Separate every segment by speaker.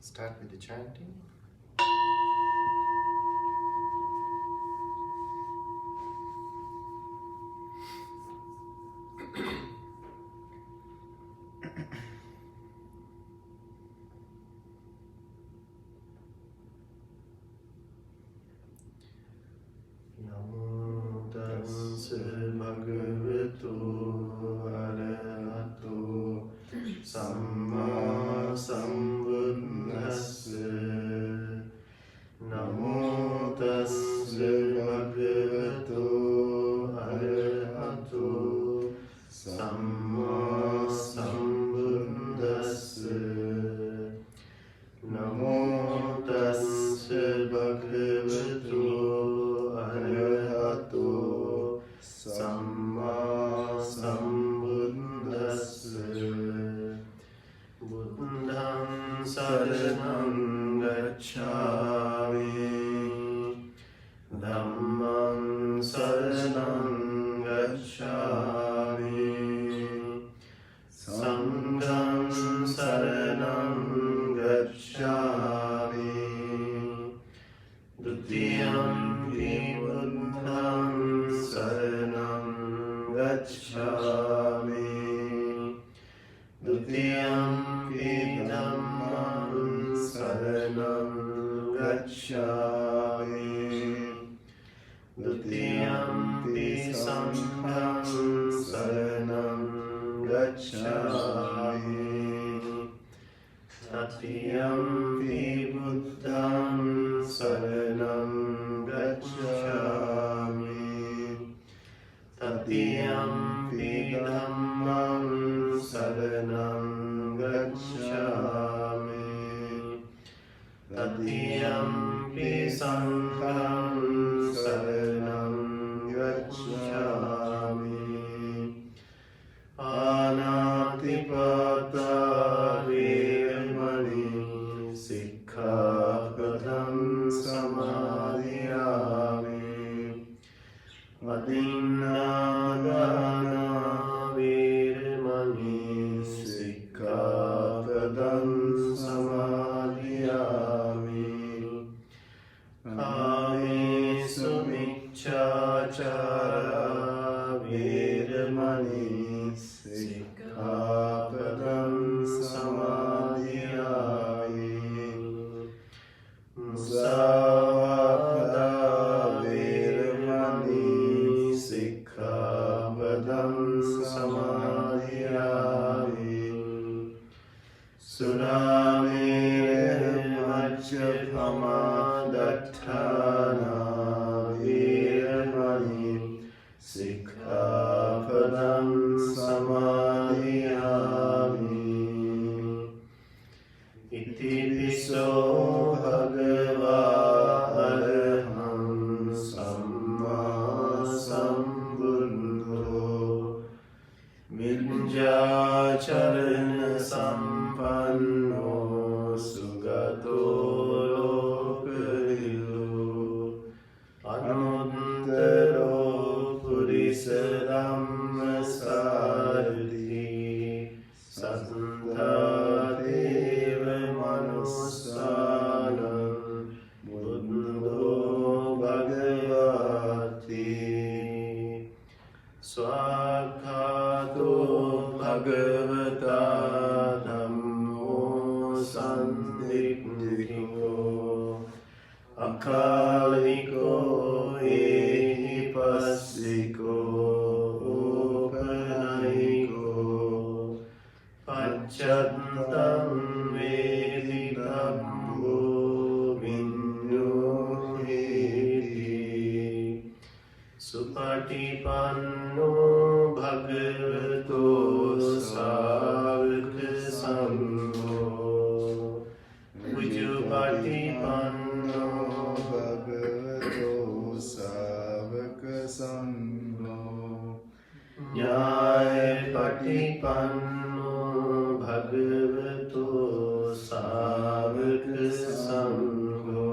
Speaker 1: Start with the chanting. Namo tassa bhagavato arahato samma sambuddhassa. Namo tassa bhagavato arahato samma sambuddhassa. Namo tassa bhagavato arahato samma sambuddhassa. Buddham saranam gacchami, dhammam saranam gacchami, sangham saranam gacchami, dutiyampi buddham saranam gacchami, dutiyampi dhammam saranam gacchami, dutiyampi sangham saranam gacchami, tatiyampi buddham saranam gacchami, tatiyampi dhammam saranam gacchami, tatiyampi sangham saranam gacchami. Panatipata vemani sikkhapadam samadhiyami, adinādāna vemani sikkhapadam samadhiyami, kāmesu miccācāra vemani sikkhapadam samadhiyami, musāvādā vemani sikkhapadam samadhiyami, surāmera majjapamā datthāna vemani sikkhapadam samadhiyami. Iti piso bhagavā araham samma sambuddho, viñjācarana sampanno sugato lokariyo, anuttaro purisa dhammasārthi, sattva deva manussanam buddho bhagavati, swakhato bhagavata dhammo sandikkhiko, akaliko ehipassiko upanayiko, pacchattam vedittambo viññoheti, supatipanno bhagavato sāvaka sangho, vijupatipanno bhagavato sāvaka sangho, nyāyapatipanno bhagavato sāvaka sangho,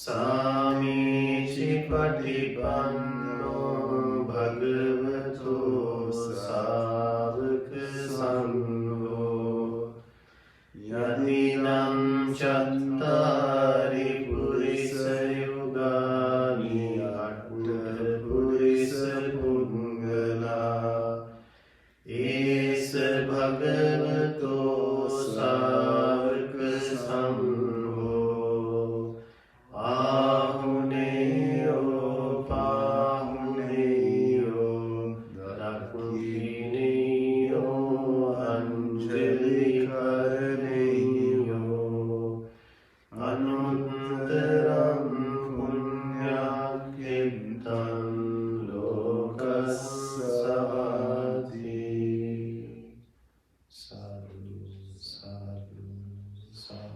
Speaker 1: sāmīci patipanno bhagavato sāvaka sangho, yadina Bhagavato Sāvaka Sangho Ahuneyo Pahuneyo Dakineyo Anjali Kareneyo Anuntaram Punyakirtan Lokasavati. Sadhu, sadhu, sadhu.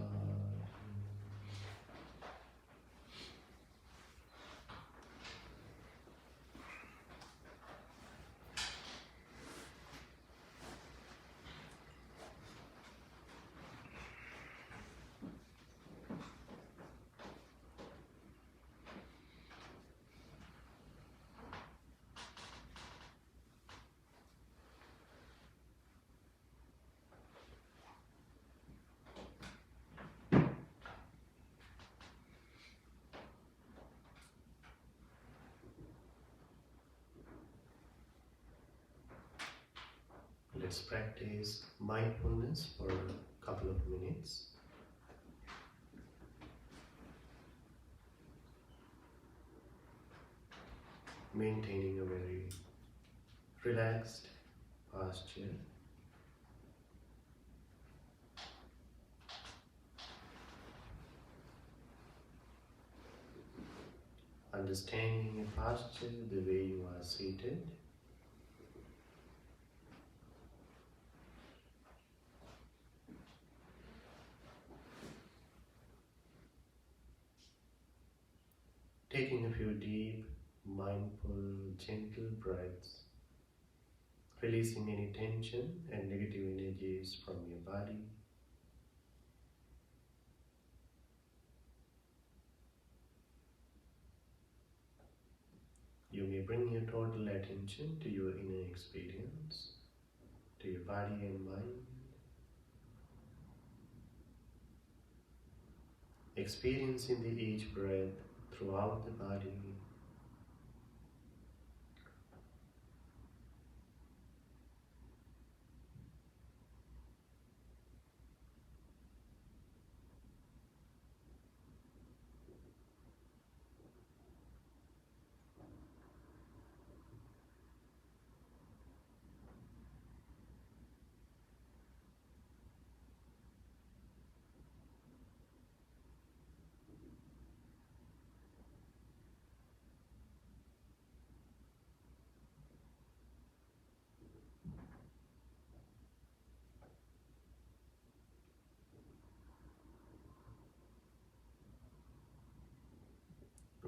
Speaker 1: Let's practice mindfulness for a couple of minutes. Maintaining a very relaxed posture. Understanding your posture the way you are seated. Taking a few deep, mindful, gentle breaths, releasing any tension and negative energies from your body. You may bring your total attention to your inner experience, to your body and mind. Experiencing each breath throughout the body.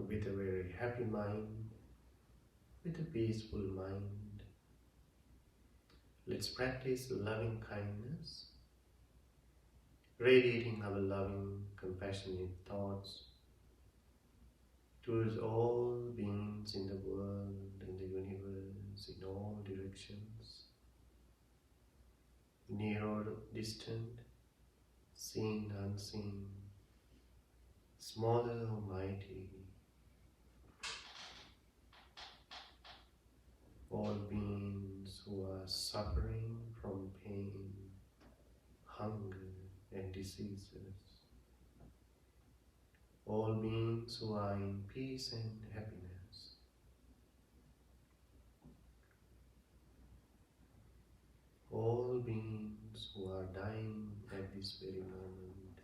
Speaker 1: With a very happy mind, with a peaceful mind, let's practice loving kindness, radiating our loving, compassionate thoughts towards all beings in the world, in the universe, in all directions, near or distant, seen, unseen, small or mighty. All beings who are suffering from pain, hunger and diseases. All beings who are in peace and happiness. All beings who are dying at this very moment.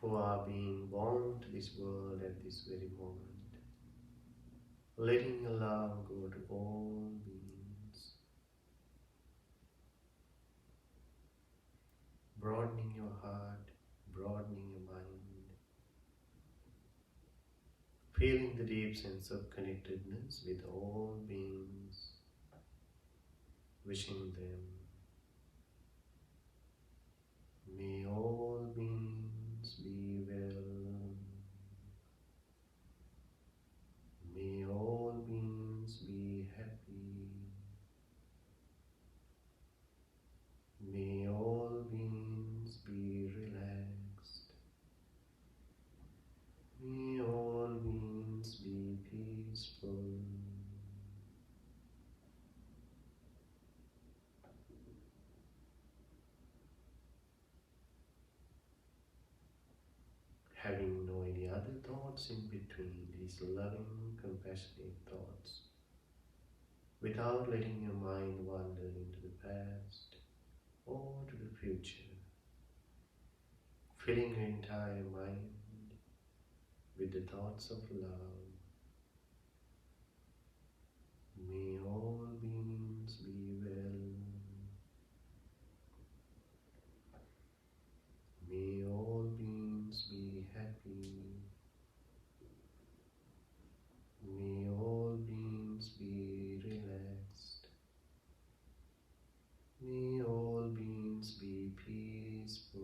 Speaker 1: Who are being born to this world at this very moment. Letting your love go to all beings, broadening your heart, broadening your mind, feeling the deep sense of connectedness with all beings, wishing them, may all beings be well, may all beings be happy, may all beings be relaxed, may all beings be peaceful, thoughts in between, these loving, compassionate thoughts, without letting your mind wander into the past or to the future, filling your entire mind with the thoughts of love. May all beings be well. May all beings be happy. May all beings be relaxed. May all beings be peaceful.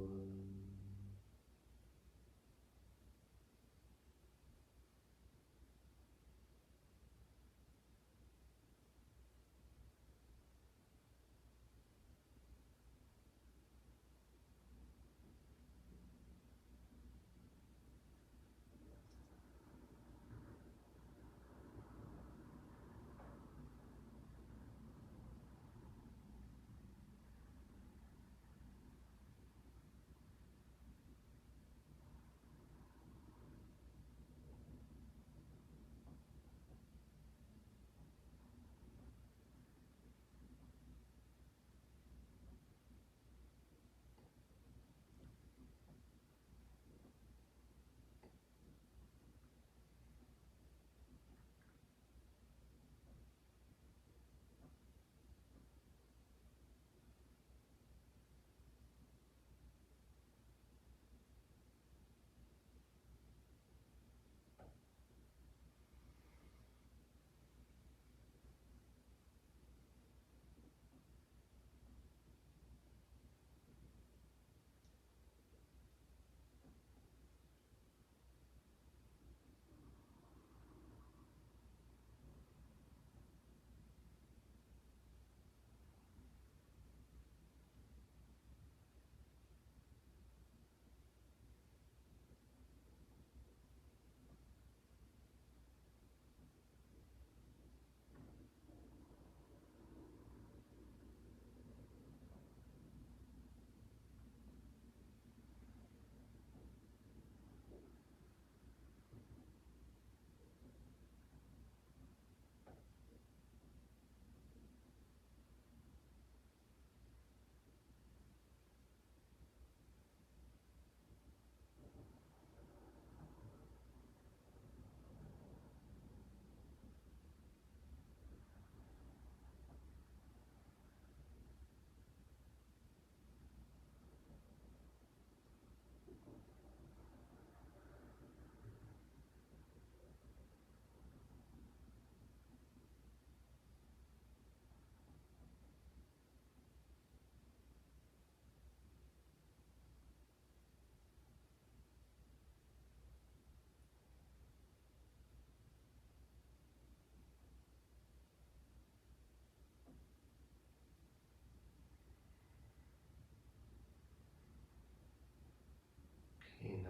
Speaker 1: Okay, now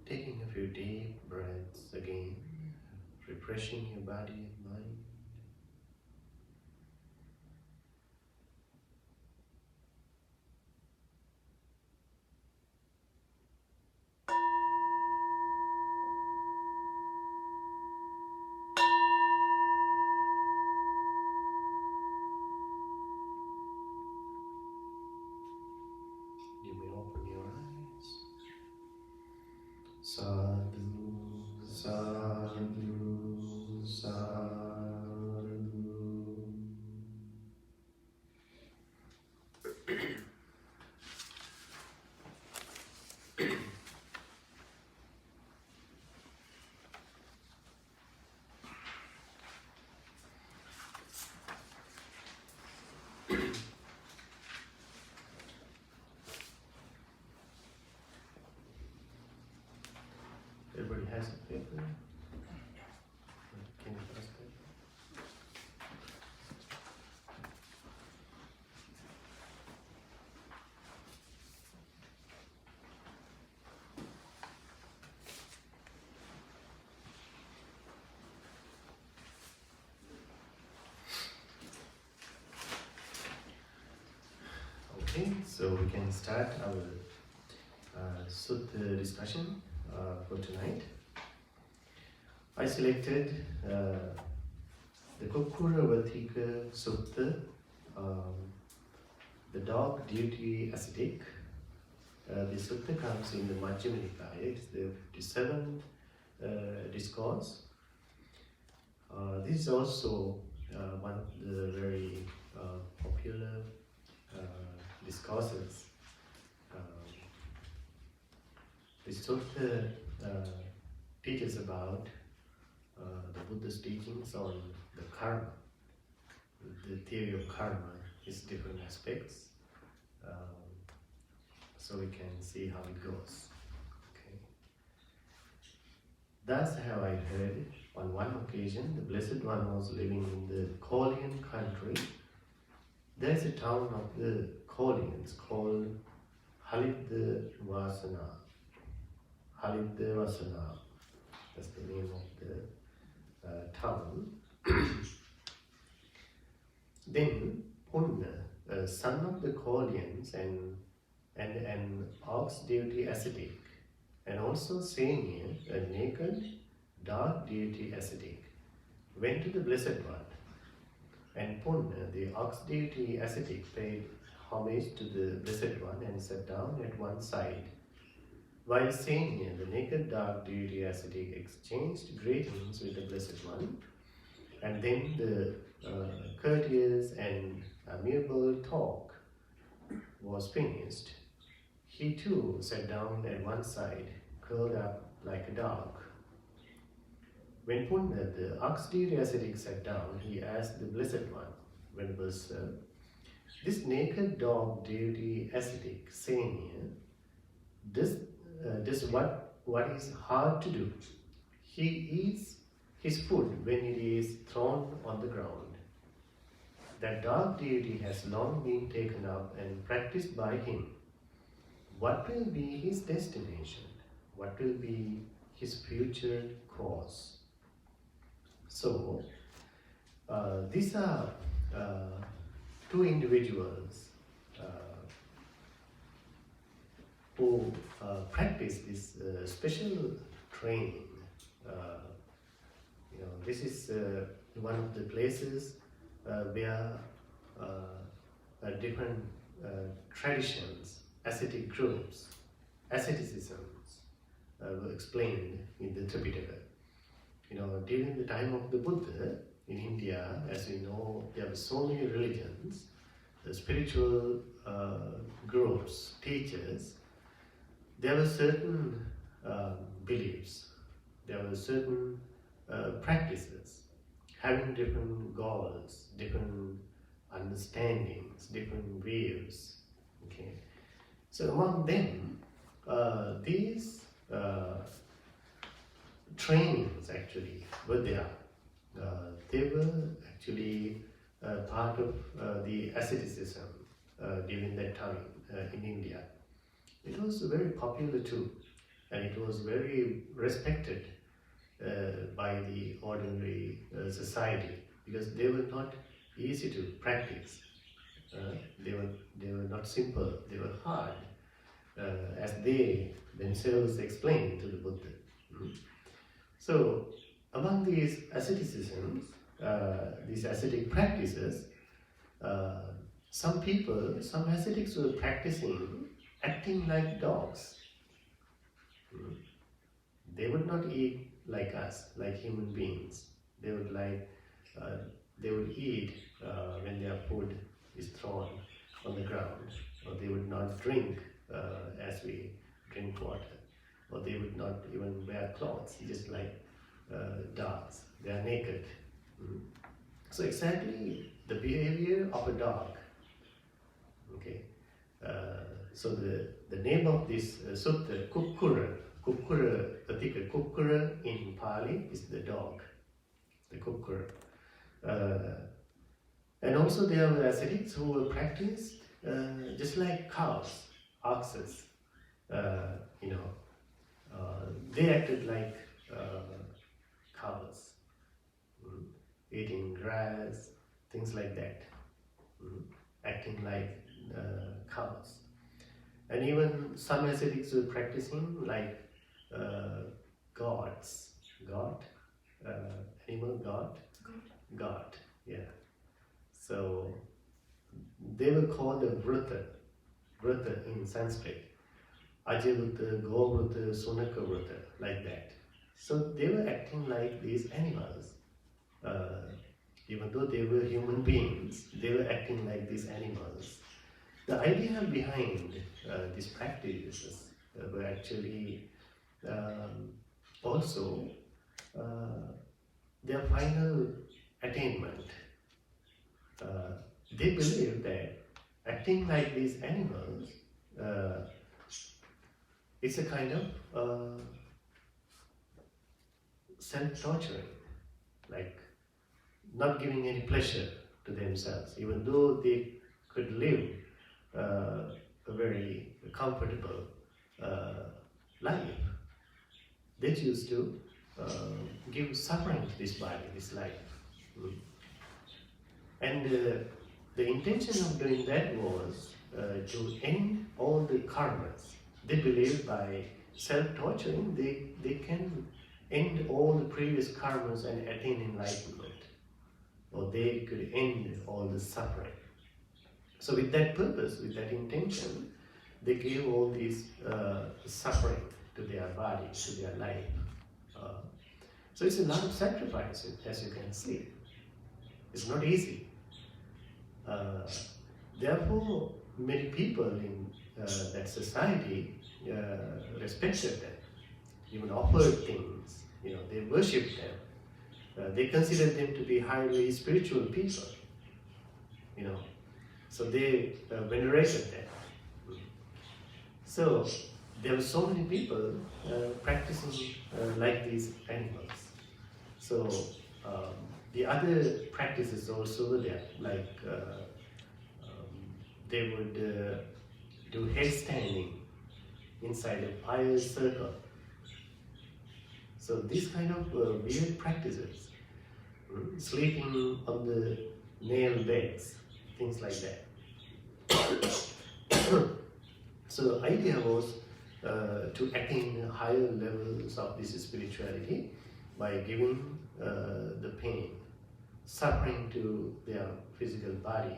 Speaker 1: taking a few deep breaths again, refreshing your body and mind. You may open your eyes. Sadhu, sadhu, sadhu. Everybody has a paper? Can you pass that? Okay, so we can start our sutta discussion. for tonight. I selected the Kukkurawathiya Sutta, the dog duty ascetic. The sutta comes in the Majjhima Nikaya. It's the 57th discourse. This is also one of the very popular discourses. This sutta teaches about the Buddha's teachings on the karma. The theory of karma is different aspects, so we can see how it goes. Okay. Thus have I heard, on one occasion, the Blessed One was living in the Kolian country. There is a town of the Kolians called Halidvasana. Halidvasana, that's the name of the town. Then Punna, son of the Kolians and an ox deity ascetic, and also Seniya, a naked, dark deity ascetic, went to the Blessed One. And Punna, the ox deity ascetic, paid homage to the Blessed One and sat down at one side, while Seniya, the naked, dark deity ascetic, exchanged greetings with the Blessed One. And then the courteous and amiable talk was finished. He too sat down at one side, curled up like a dog. When Punna, the ox deity ascetic, sat down, he asked the Blessed One, Venerable Sir, this naked dog deity ascetic, Seniya, does what is hard to do. He eats his food when it is thrown on the ground. That dark deity has long been taken up and practiced by him. What will be his destination? What will be his future course? So, these are two individuals who practice this special training. This is one of the places where different traditions, ascetic groups, asceticisms were explained in the Tripitaka. During the time of the Buddha in India, as we know, there were so many religions, the spiritual groups, teachers. There were certain beliefs, there were certain practices, having different goals, different understandings, different views. Okay, so among them, these trainings actually were there. They were actually part of the asceticism during that time in India. It was very popular too, and it was very respected by the ordinary society, because they were not easy to practice. They were not simple, they were hard, as they themselves explained to the Buddha. So, among these asceticisms, these ascetic practices, some ascetics were practicing acting like dogs. They would not eat like us, like human beings. They would eat when their food is thrown on the ground, or they would not drink as we drink water, or they would not even wear clothes, just like dogs. They are naked. So exactly the behavior of a dog. Okay. So the name of this sutta, Kukkurawathiya, Kukkura in Pali is the dog, the Kukkura. And also there were ascetics who were practiced just like cows, oxes. They acted like cows, eating grass, things like that, acting like cows. And even some ascetics were practicing like gods. God? Animal god? God, yeah. So they were called a vrata in Sanskrit. Ajavrata, Govrata, Sunakavrata, like that. So they were acting like these animals. Even though they were human beings, they were acting like these animals. The idea behind these practices were actually also their final attainment. They believe that acting like these animals is a kind of self-torturing, like not giving any pleasure to themselves, even though they could live a very comfortable life. They choose to give suffering to this body, this life. And the intention of doing that was to end all the karmas. They believe by self-torturing, they can end all the previous karmas and attain enlightenment. Or they could end all the suffering. So with that purpose, with that intention, they gave all this suffering to their body, to their life. So it's a lot of sacrifice, as you can see. It's not easy. Therefore, many people in that society respected them, even offered things. They worshipped them. They considered them to be highly spiritual people. So they venerated them. So there were so many people practicing like these animals. So the other practices also were there, like they would do headstanding inside a fire circle. So these kind of weird practices, sleeping on the nail beds, things like that. So the idea was to attain higher levels of this spirituality by giving the pain, suffering to their physical body,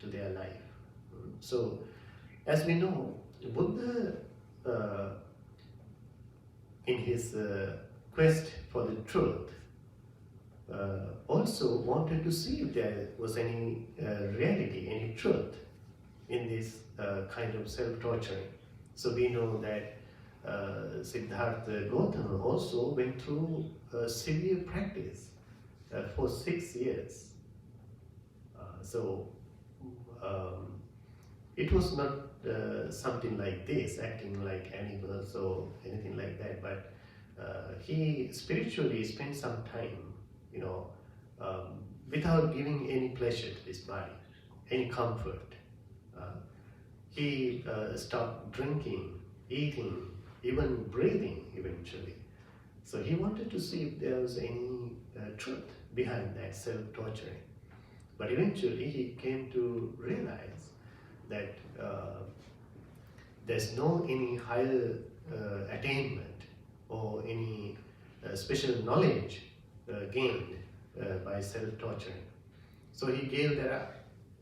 Speaker 1: to their life. So, as we know, Buddha, in his quest for the truth, also wanted to see if there was any reality, any truth in this kind of self-torturing. So we know that Siddhartha Gautama also went through severe practice for 6 years. It was not something like this, acting like animals or anything like that, but he spiritually spent some time, without giving any pleasure to this body, any comfort. He stopped drinking, eating, even breathing eventually. So he wanted to see if there was any truth behind that self-torturing. But eventually he came to realize that there's no any higher attainment or any special knowledge gained by self-torturing. So he gave that up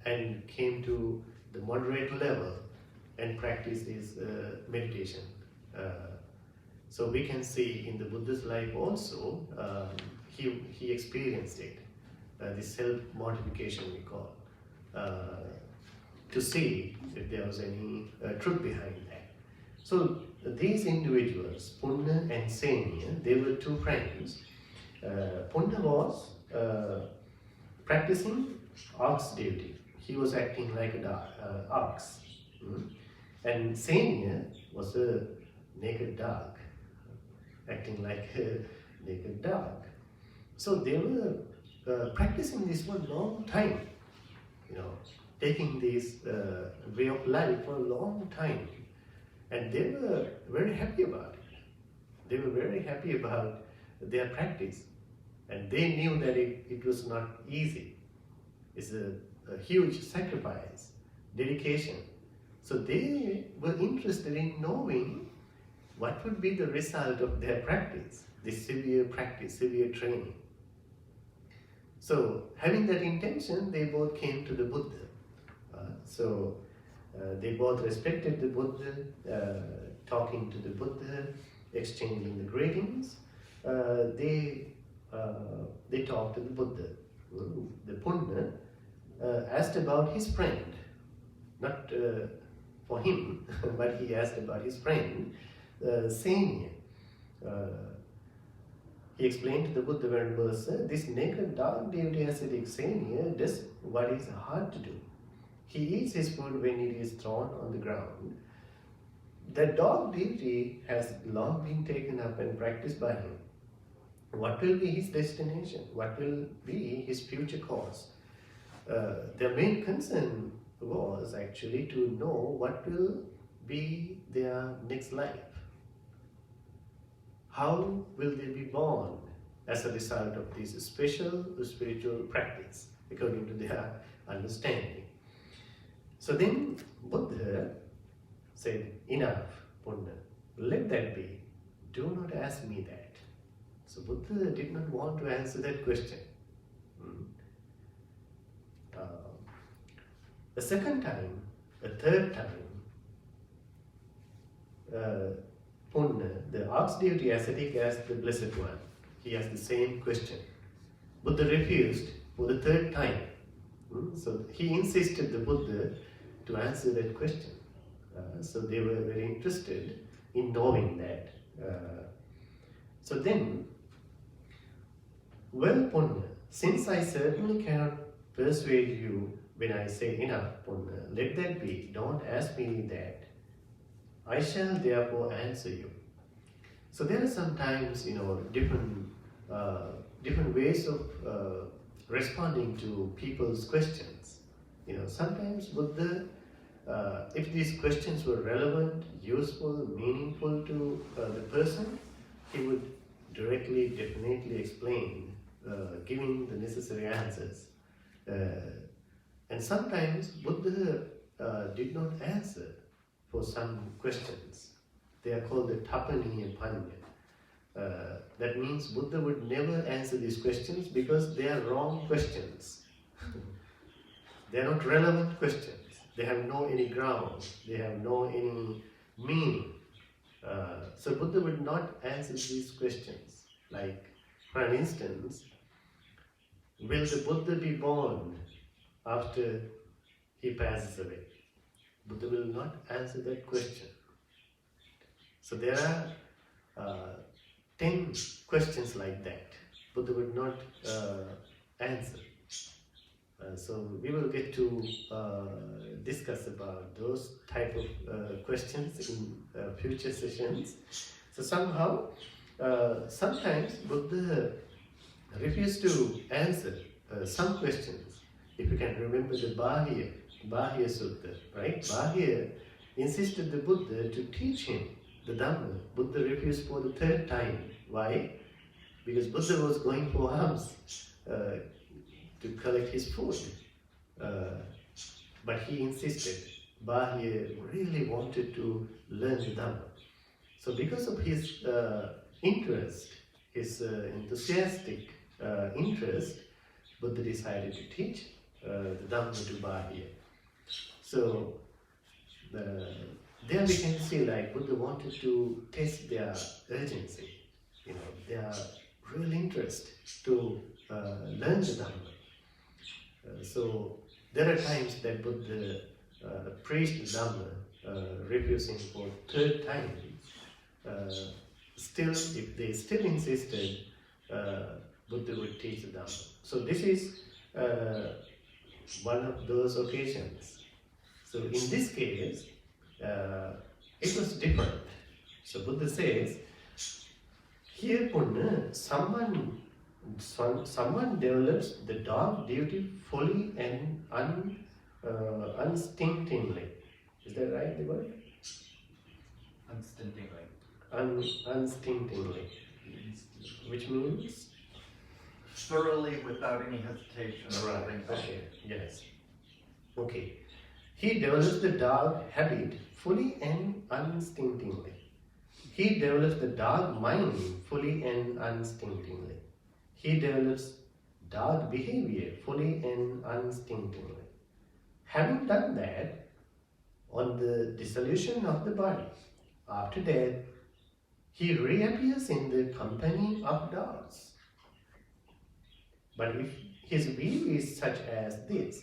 Speaker 1: and came to the moderate level and practiced his meditation. So we can see in the Buddha's life also, he experienced it, this self-mortification we call, to see if there was any truth behind that. So these individuals, Punna and Seniya, they were two friends. Punna was practicing ox duty. He was acting like an ox. And Seniya was a naked dog, acting like a naked dog. So they were practicing this for a long time, taking this way of life for a long time. And they were very happy about it. They were very happy about their practice. And they knew that it was not easy. It's a huge sacrifice, dedication. So they were interested in knowing what would be the result of their practice, this severe practice, severe training. So, having that intention, they both came to the Buddha. They both respected the Buddha, talking to the Buddha, exchanging the greetings. They talked to the Buddha. The Punna asked about his friend, not for him, but he asked about his friend, Seniya. He explained to the Buddha Venerable, this naked dark devotee ascetic Seniya does what is hard to do. He eats his food when it is thrown on the ground. The dog deity has long been taken up and practiced by him. What will be his destination? What will be his future course? Their main concern was actually to know what will be their next life. How will they be born as a result of this special spiritual practice, according to their understanding. So then Buddha said, enough, Punna, let that be. Do not ask me that. So Buddha did not want to answer that question. The second time, the third time, Punna, the ox deity ascetic, asked the Blessed One. He asked the same question. Buddha refused for the third time. So he insisted the Buddha to answer that question. So they were very interested in knowing that. So then, well, Punna, since I certainly cannot persuade you when I say enough, Punna, let that be. Don't ask me that. I shall therefore answer you. So there are sometimes, different ways of responding to people's questions. Sometimes Buddha, if these questions were relevant, useful, meaningful to the person, he would directly, definitely explain, giving the necessary answers. And sometimes Buddha did not answer for some questions. They are called the tapaniya panya. That means Buddha would never answer these questions because they are wrong questions. They are not relevant questions. They have no any ground. They have no any meaning. So Buddha would not answer these questions. Like, for an instance, will the Buddha be born after he passes away? Buddha will not answer that question. So there are 10 questions like that. Buddha would not answer. So we will get to discuss about those type of questions in future sessions. So somehow, sometimes Buddha refused to answer some questions. If you can remember the Bahya Sutta, right? Bahya insisted the Buddha to teach him the Dhamma. Buddha refused for the third time. Why? Because Buddha was going for alms to collect his food. But he insisted. Bahya really wanted to learn the Dhamma. So because of his interest, his enthusiastic interest, Buddha decided to teach the Dhamma to Bahya. So there we can see like Buddha wanted to test their urgency, their real interest to learn the Dhamma. So there are times that Buddha preached the Dhamma, refusing for third time. Still, if they still insisted, Buddha would teach the Dhamma. So this is one of those occasions. So in this case, it was different. So Buddha says, here Punna, someone develops the dog duty fully and unstintingly. Is that right, the word?
Speaker 2: Unstintingly.
Speaker 1: Unstintingly. Which means?
Speaker 2: Thoroughly, without any hesitation.
Speaker 1: Right, okay, yes. Okay. He develops the dog habit fully and unstintingly. he develops the dog mind fully and unstintingly. He develops dog behavior fully and unstintingly. Having done that, on the dissolution of the body, after death, he reappears in the company of dogs. But if his view is such as this,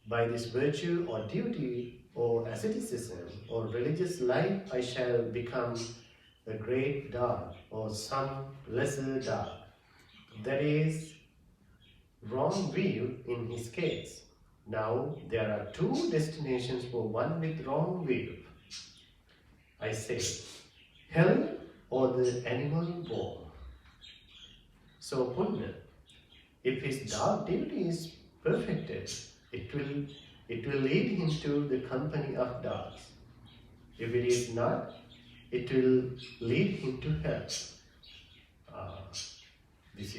Speaker 1: by this virtue or duty or asceticism or religious life I shall become a great dog or some lesser dog, that is wrong view in his case. Now there are two destinations for one with wrong view. I say, hell or the animal form. So Punna, if his dog duty is perfected, it will lead him to the company of dogs. If it is not, it will lead him to hell. This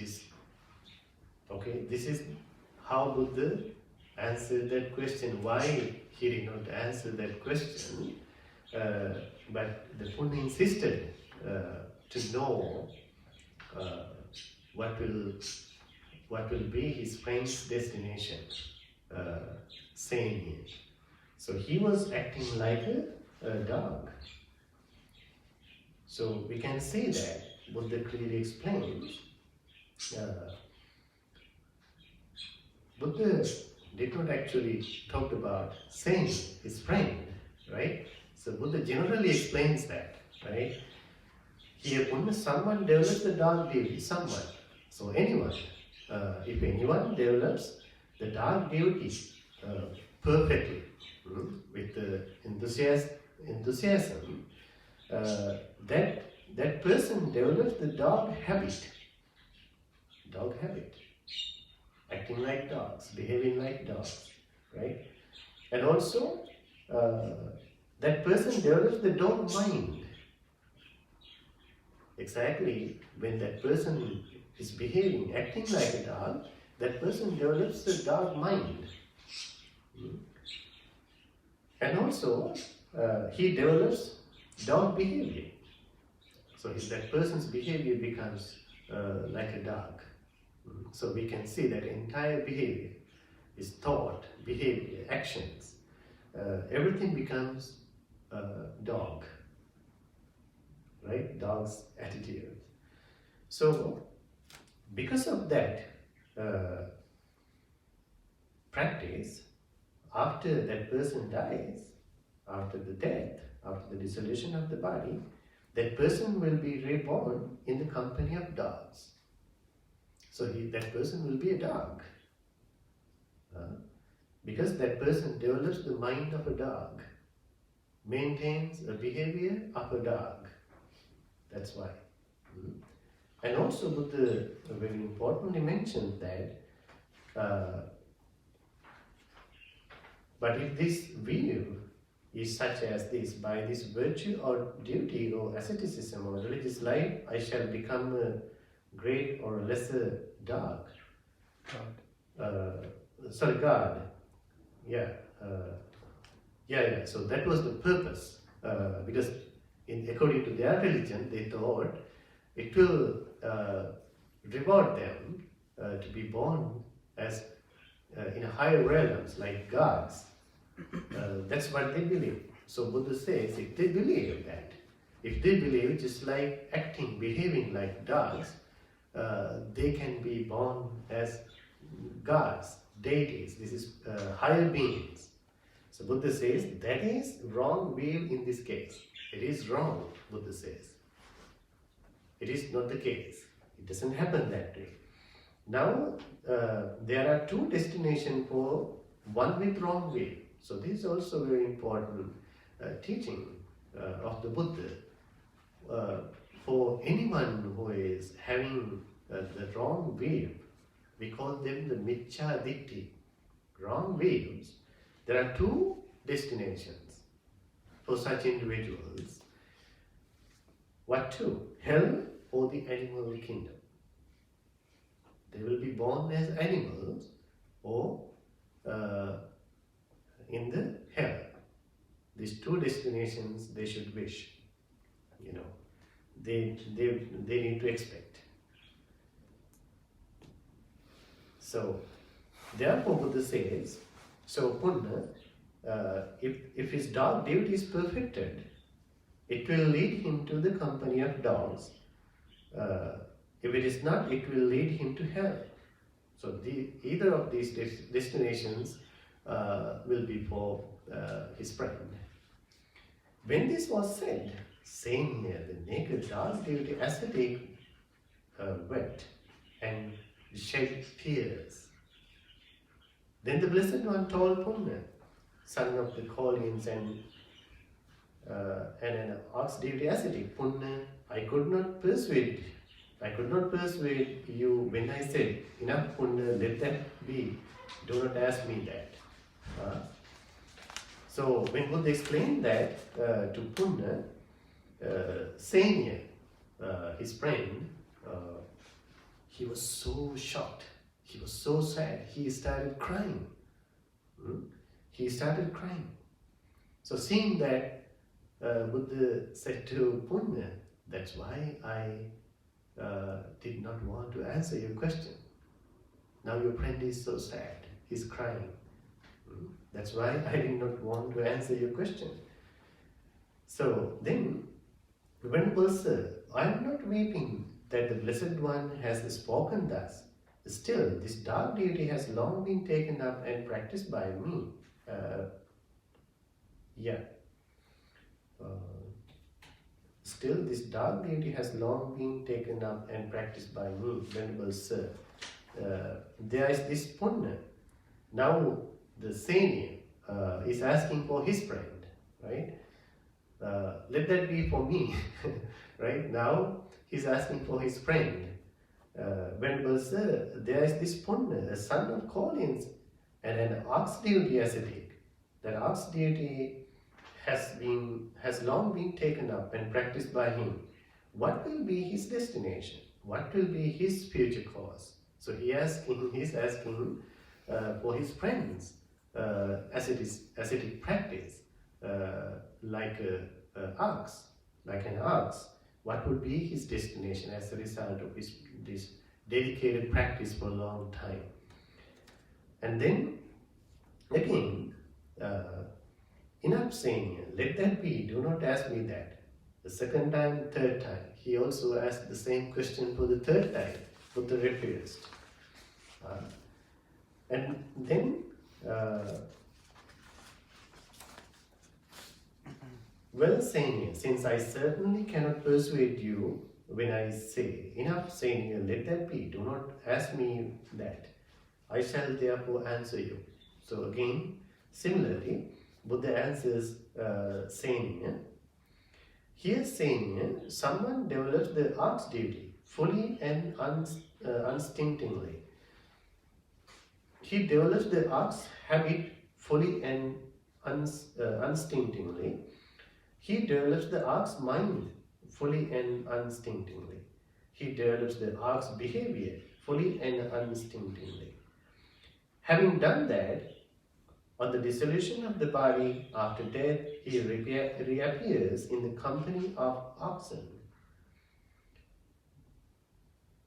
Speaker 1: is how Buddha answered that question. Why he did not answer that question, but the Punna insisted to know what will be his friend's destination, saying it. So he was acting like a dog. So we can see that Buddha clearly explains. Buddha did not actually talk about saying his friend, right? So Buddha generally explains that, right? Here, Punna, someone develops the dog duty, someone. So anyone, if anyone develops the dog duty perfectly, with the enthusiasm, that person develops the dog habit, acting like dogs, behaving like dogs, right? And also, that person develops the dog mind. Exactly when that person is behaving, acting like a dog, that person develops the dog mind. And also, he develops dog behavior. So that person's behavior becomes like a dog. So we can see that entire behavior is thought, behavior, actions. Everything becomes dog, right? Dog's attitude. So because of that practice, after that person dies, after the death, after the dissolution of the body, that person will be reborn in the company of dogs. So that person will be a dog. Because that person develops the mind of a dog, maintains a behavior of a dog. That's why. And also Buddha very importantly mentioned that but if this view is such as this, by this virtue or duty or asceticism or religious life, I shall become a great or lesser dog. God. Yeah. So that was the purpose. Because according to their religion, they thought it will reward them to be born as in higher realms like gods. That's what they believe. So Buddha says, if they believe that, if they believe just like acting, behaving like dogs, they can be born as gods, deities. This is higher beings. So Buddha says that is wrong view in this case. It is wrong, Buddha says. It is not the case. It doesn't happen that way. Now, there are two destinations for one with wrong view. So this is also very important teaching of the Buddha. For anyone who is having the wrong view, we call them the Miccha Ditti, wrong views. There are two destinations for such individuals. What two? Hell or the animal kingdom. They will be born as animals or in the hell. These two destinations they should wish, they need to expect. So, therefore, Buddha says, so Punna, if his dog duty is perfected, it will lead him to the company of dogs. If it is not, it will lead him to hell. So either of these destinations will be for his friend. When this was said, Seniya, the naked dog duty ascetic, wept and shed tears. Then the Blessed One told Punna, son of the Kaulians and an ox duty ascetic, Punna, I could not persuade you when I said, enough Punna, let that be. Do not ask me that. So when Buddha explained that to Punna, Seniya, his friend, he was so shocked. He was so sad. He started crying. He started crying. So seeing that, Buddha said to Punna, that's why I did not want to answer your question. Now your friend is so sad. He's crying. That's why I did not want to answer your question. So then, when Buddha said, I am not weeping that the Blessed One has spoken thus. Still, this dark duty has long been taken up and practiced by me. Still, this dark duty has long been taken up and practiced by me, Venerable Sir. There is this Punna. Now, the Seniya is asking for his friend, right? Let that be for me, right? Now, he's asking for his friend. Venerable Sir, there is this Punna, a son of Kaulians, and an ox duty ascetic. That ox duty has long been taken up and practiced by him. What will be his destination? What will be his future course? So he's asking for his friends ascetic practice, like an ox. What would be his destination as a result of this dedicated practice for a long time? And then again, enough Seniya, let that be, do not ask me that. The second time, third time, he also asked the same question for the third time, Buddha refused. And then, well, Seniya, since I certainly cannot persuade you when I say, enough Seniya, let that be, do not ask me that. I shall therefore answer you. So again, similarly, Buddha answers Seniya. Here, Seniya, someone develops the ox duty fully and unstintingly. He develops the ox habit fully and unstintingly. He develops the ox mind fully and unstintingly. He develops the ox behavior fully and unstintingly. Having done that, on the dissolution of the body after death, he reappears in the company of oxen.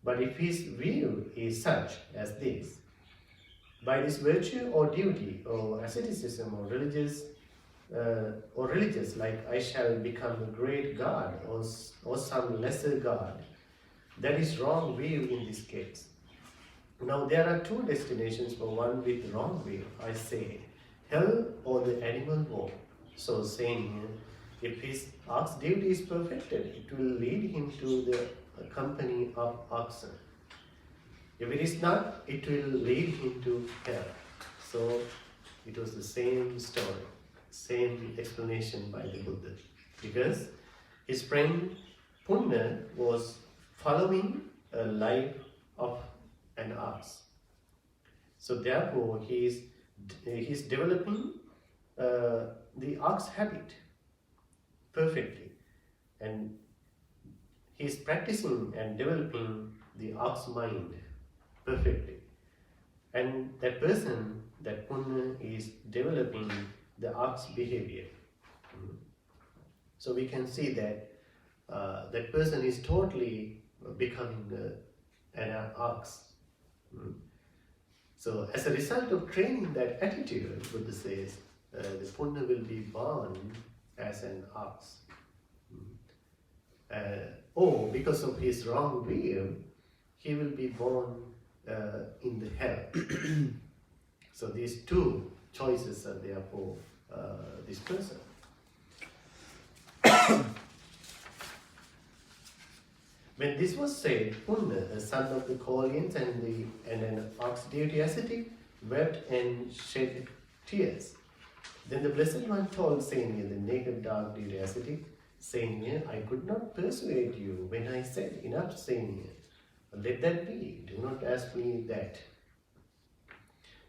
Speaker 1: But if his view is such as this, by this virtue or duty or asceticism or religious, like I shall become a great god or some lesser god, that is wrong view in this case. Now there are two destinations for one with wrong view, I say, hell or the animal world. So saying, if his ox duty is perfected, it will lead him to the company of oxen. If it is not, it will lead him to hell. So it was the same story, same explanation by the Buddha. Because his friend Punna was following a life of an ox. So therefore he is developing the ox habit perfectly, and he is practicing and developing the ox mind perfectly, and that person, that Punna, is developing the ox behavior. So we can see that that person is totally becoming an ox. Mm. So as a result of training that attitude, Buddha says, the Punna will be born as an ox. Or because of his wrong view, he will be born in the hell. So these two choices are there for this person. When this was said, Punna, the son of the Koreans and an ox deity ascetic, wept and shed tears. Then the Blessed One told Seniya, the naked dark deity ascetic, Seniya, I could not persuade you when I said, enough, Seniya. Let that be. Do not ask me that.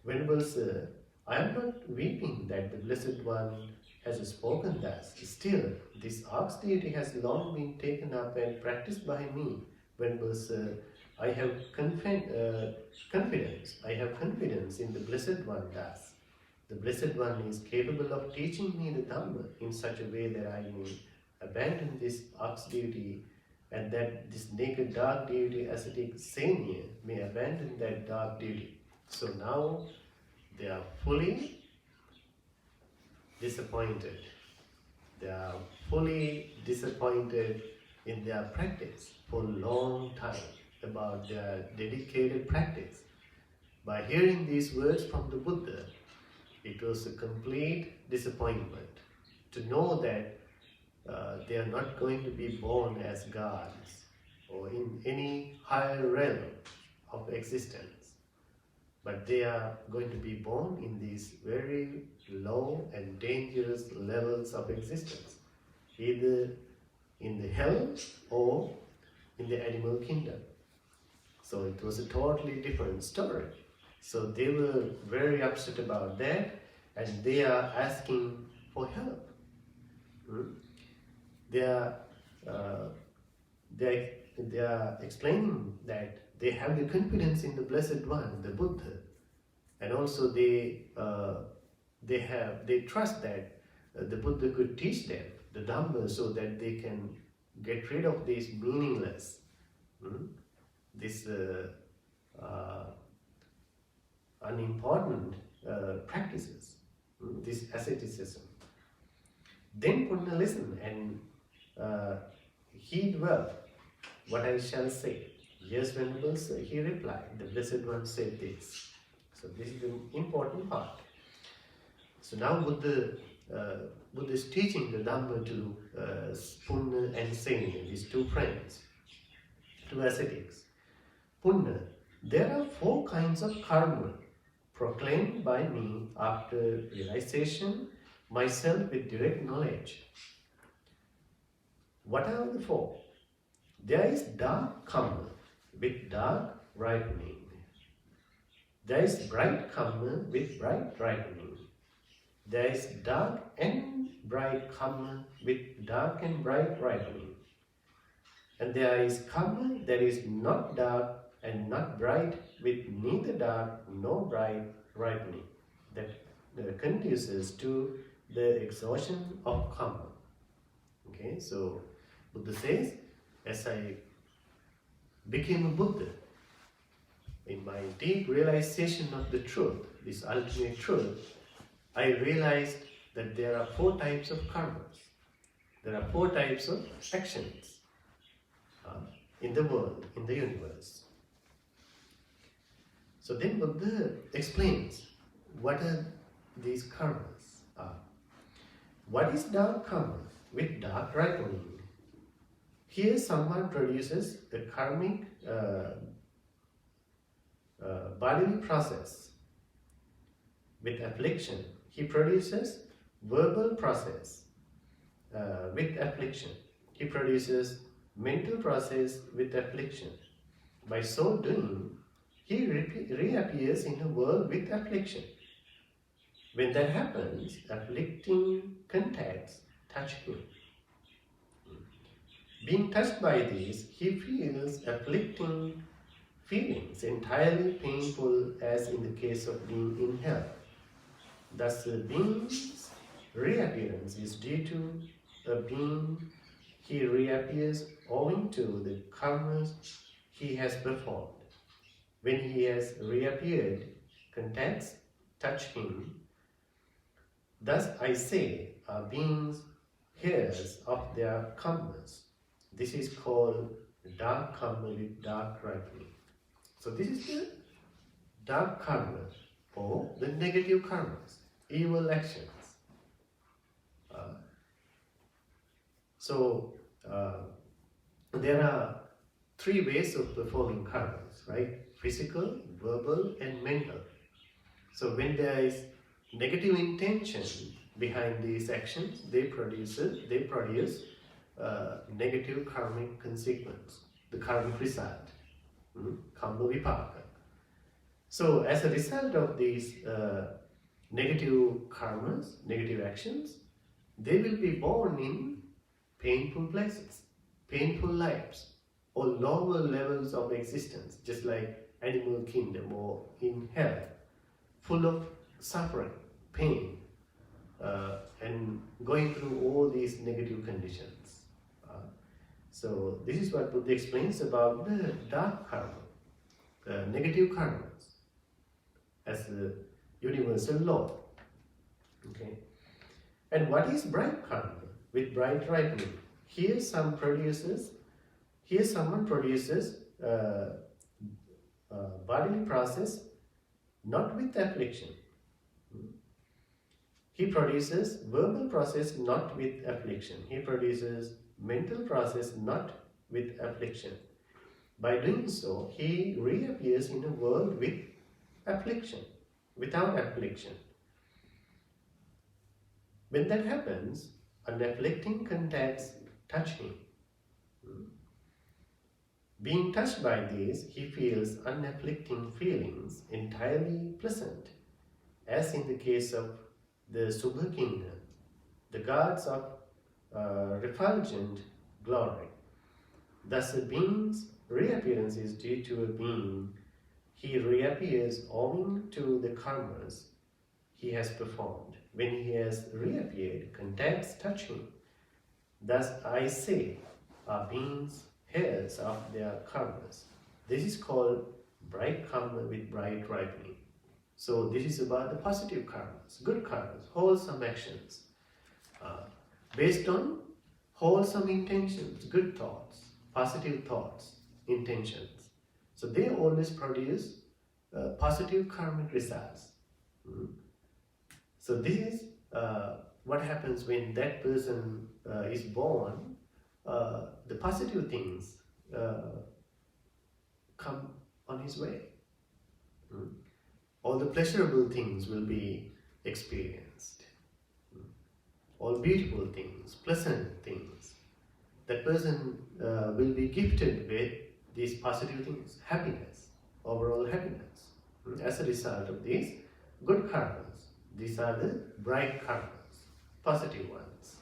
Speaker 1: Venerable Sir, I am not weeping that the Blessed One has spoken thus. Still, this ox deity has long been taken up and practiced by me. Venerable Sir, I have confidence. I have confidence in the Blessed One thus. The Blessed One is capable of teaching me the Dhamma in such a way that I may abandon this ox deity, and that this naked dark deity ascetic Seniya may abandon that dark deity. So now they are fully disappointed. They are fully disappointed in their practice for a long time about their dedicated practice. By hearing these words from the Buddha, it was a complete disappointment to know that they are not going to be born as gods or in any higher realm of existence, but they are going to be born in these very low and dangerous levels of existence, either in the hell or in the animal kingdom. So it was a totally different story. So they were very upset about that, and they are asking for help. They are explaining that they have the confidence in the Blessed One, the Buddha, and also they trust that the Buddha could teach them the Dhamma so that they can get rid of these meaningless, this unimportant practices, this asceticism. Then Punna listened and heed well what I shall say. Yes, Venerable Sir, he replied. The Blessed One said this. So this is an important part. So now Buddha is teaching the Dhamma to Punna and Seniya, these two friends, two ascetics. Punna, there are 4 kinds of karma proclaimed by me after realization, myself with direct knowledge. What are the 4? There is dark karma with dark ripening. There is bright karma with bright ripening. There is dark and bright karma with dark and bright ripening. And there is karma that is not dark and not bright, with neither dark nor bright ripening, that conduces to the exhaustion of karma. Okay, so Buddha says, as I became a Buddha, in my deep realization of the truth, this ultimate truth, I realized that there are 4 types of karmas. There are 4 types of actions in the world, in the universe. So then Buddha explains what are these karmas are. What is dark karma with dark ripening? Here someone produces a karmic bodily process with affliction. He produces verbal process with affliction. He produces mental process with affliction. By so doing, he reappears in a world with affliction. When that happens, afflicting contacts touch him. Being touched by these, he feels afflicting feelings, entirely painful as in the case of being in hell. Thus, the being's reappearance is due to a being he reappears owing to the karmas he has performed. When he has reappeared, contacts touch him. Thus I say, are beings heirs of their karmas. This is called dark karma with dark ripening. So this is the dark karma or the negative karmas, evil actions. There are three ways of performing karmas, right? Physical, verbal, and mental. So when there is negative intention behind these actions, they produce negative karmic consequence, the karmic result, karma vipaka. So as a result of these negative karmas, negative actions, they will be born in painful places, painful lives, or lower levels of existence, just like animal kingdom or in hell, full of suffering, pain, and going through all these negative conditions. So this is what Buddha explains about the dark karma, negative karmas, as a universal law. Okay. And what is bright karma with bright ripening? Here someone produces bodily process not with affliction. He produces verbal process not with affliction. He produces mental process not with affliction. By doing so, he reappears in a world with affliction, without affliction. When that happens, unafflicting contacts touch him. Being touched by these, he feels unafflicting feelings entirely pleasant, as in the case of the Subha kingdom, the gods of refulgent glory. Thus, a being's reappearance is due to a being. He reappears owing to the karmas he has performed. When he has reappeared, contacts touch him. Thus, I say, are beings heirs of their karmas. This is called bright karma with bright ripening. So this is about the positive karmas, good karmas, wholesome actions, based on wholesome intentions, good thoughts, positive thoughts, intentions. So they always produce positive karmic results. So this is what happens when that person is born. The positive things come on his way. All the pleasurable things will be experienced. All beautiful things, pleasant things. That person will be gifted with these positive things, happiness, overall happiness. As a result of these good karmas, these are the bright karmas, positive ones.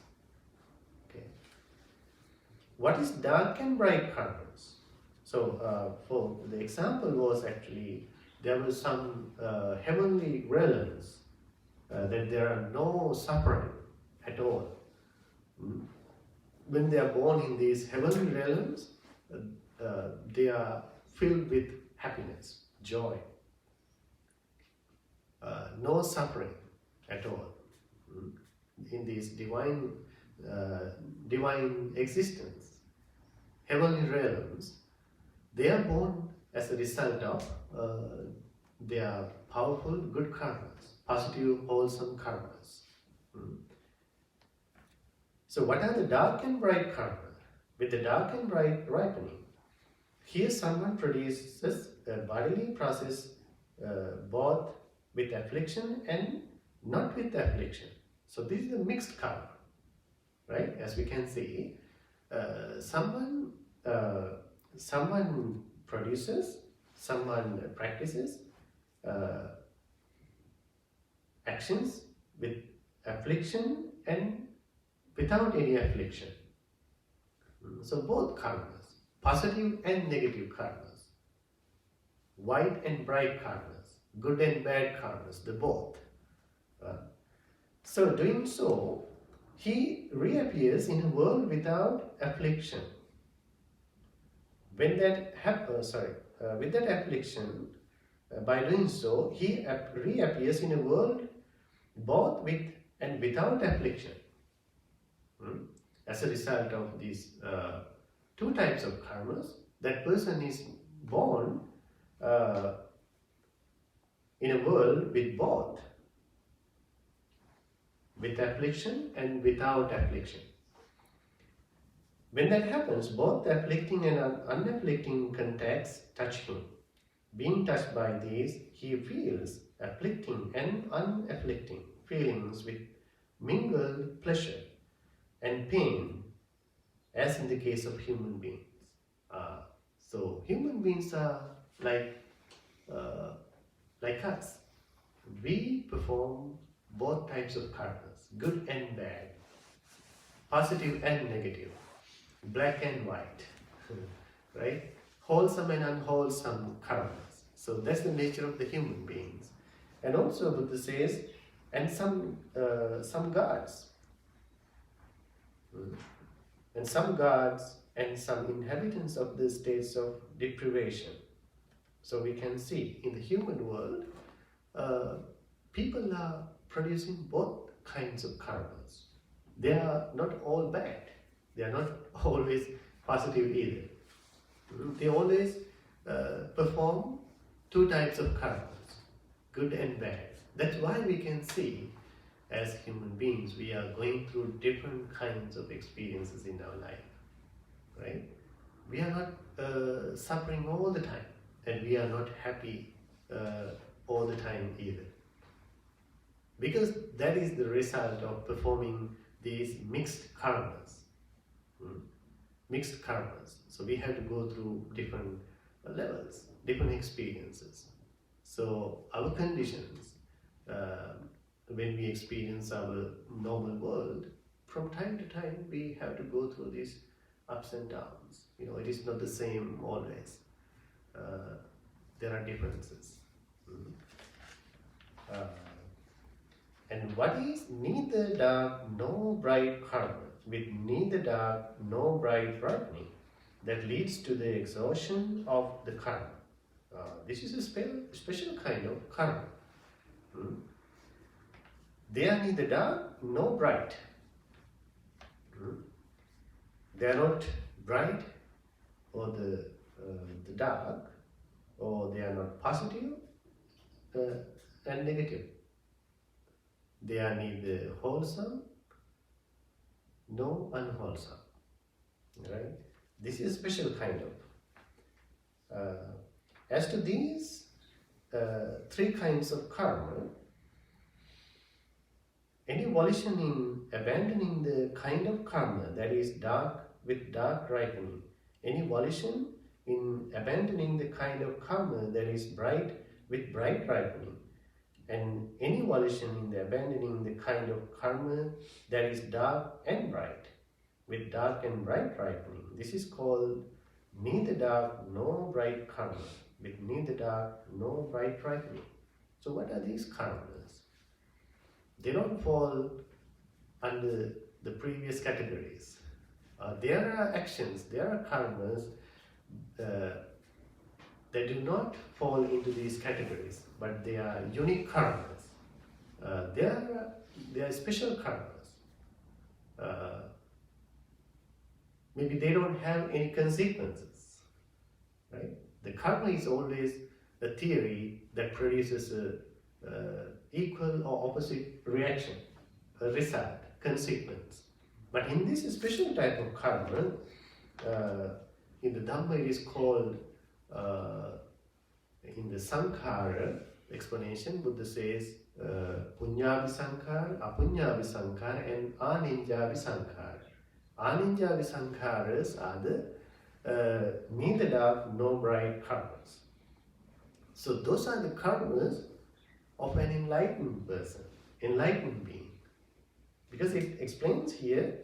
Speaker 1: Okay. What is dark and bright karmas? So, for the example was actually there were some heavenly realms that there are no suffering at all. When they are born in these heavenly realms, they are filled with happiness, joy, no suffering at all. In this divine existence, heavenly realms, they are born as a result of their powerful good karmas, positive wholesome karmas. So what are the dark and bright karma? With the dark and bright ripening, here someone produces a bodily process both with affliction and not with affliction. So this is a mixed karma, right? As we can see, someone produces, someone practices actions with affliction and without any affliction. So both karmas, positive and negative karmas, white and bright karmas, good and bad karmas, the both. So doing so, he reappears in a world without affliction. When that with that affliction, by doing so, he reappears in a world both with and without affliction. As a result of these two types of karmas, that person is born in a world with both, with affliction and without affliction. When that happens, both the afflicting and unafflicting contacts touch him. Being touched by these, he feels afflicting and unafflicting feelings with mingled pleasure and pain, as in the case of human beings. So human beings are like us. We perform both types of karmas, good and bad, positive and negative, black and white, right? Wholesome and unwholesome karmas. So that's the nature of the human beings. And also Buddha says, and some gods, and some gods and some inhabitants of the states of deprivation. So we can see in the human world, people are producing both kinds of karmas. They are not all bad. They are not always positive either. They always perform two types of karmas, good and bad. That's why we can see, as human beings, we are going through different kinds of experiences in our life, right? We are not suffering all the time, and we are not happy all the time either. Because that is the result of performing these mixed karmas. Mixed karmas. So we have to go through different levels, different experiences. So our conditions, when we experience our normal world, from time to time we have to go through these ups and downs. It is not the same always. There are differences. And what is neither dark nor bright karma, with neither dark nor bright brightening, that leads to the exhaustion of the karma. This is a special kind of karma. They are neither dark nor bright. They are not bright or the dark, or they are not positive and negative. They are neither wholesome nor unwholesome. Right? This is a special kind of. As to these three kinds of karma, any volition in abandoning the kind of karma that is dark with dark ripening, any volition in abandoning the kind of karma that is bright with bright ripening, and any volition in the abandoning the kind of karma that is dark and bright with dark and bright ripening, this is called neither dark nor bright karma with neither dark nor bright ripening. So what are these karmas? They don't fall under the previous categories. There are actions, there are karmas that do not fall into these categories, but they are unique karmas. They are special karmas. Maybe they don't have any consequences, right? The karma is always a theory that produces a equal or opposite reaction, a result, consequence. But in this special type of karma, in the Dhamma it is called, in the Sankhara explanation, Buddha says, Punyavi Sankhara, Apunyavi Sankhara, and Aninjavi Sankhara. Aninjavi Sankharas are the neither dark nor bright karmas. So those are the karmas of an enlightened person, enlightened being. Because it explains here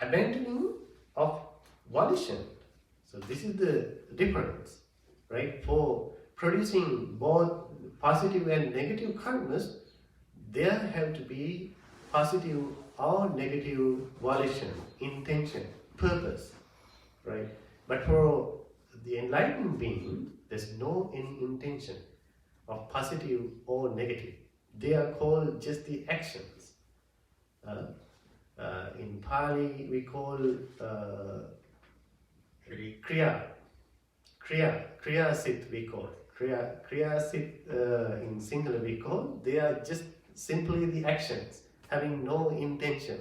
Speaker 1: abandoning of volition. So this is the difference, right? For producing both positive and negative karmas, there have to be positive or negative volition, intention, purpose, right? But for the enlightened being, there's no any intention of positive or negative. They are called just the actions. In Pali, we call Kriya Sit we call. Kriya Sit in singular we call. They are just simply the actions, having no intention.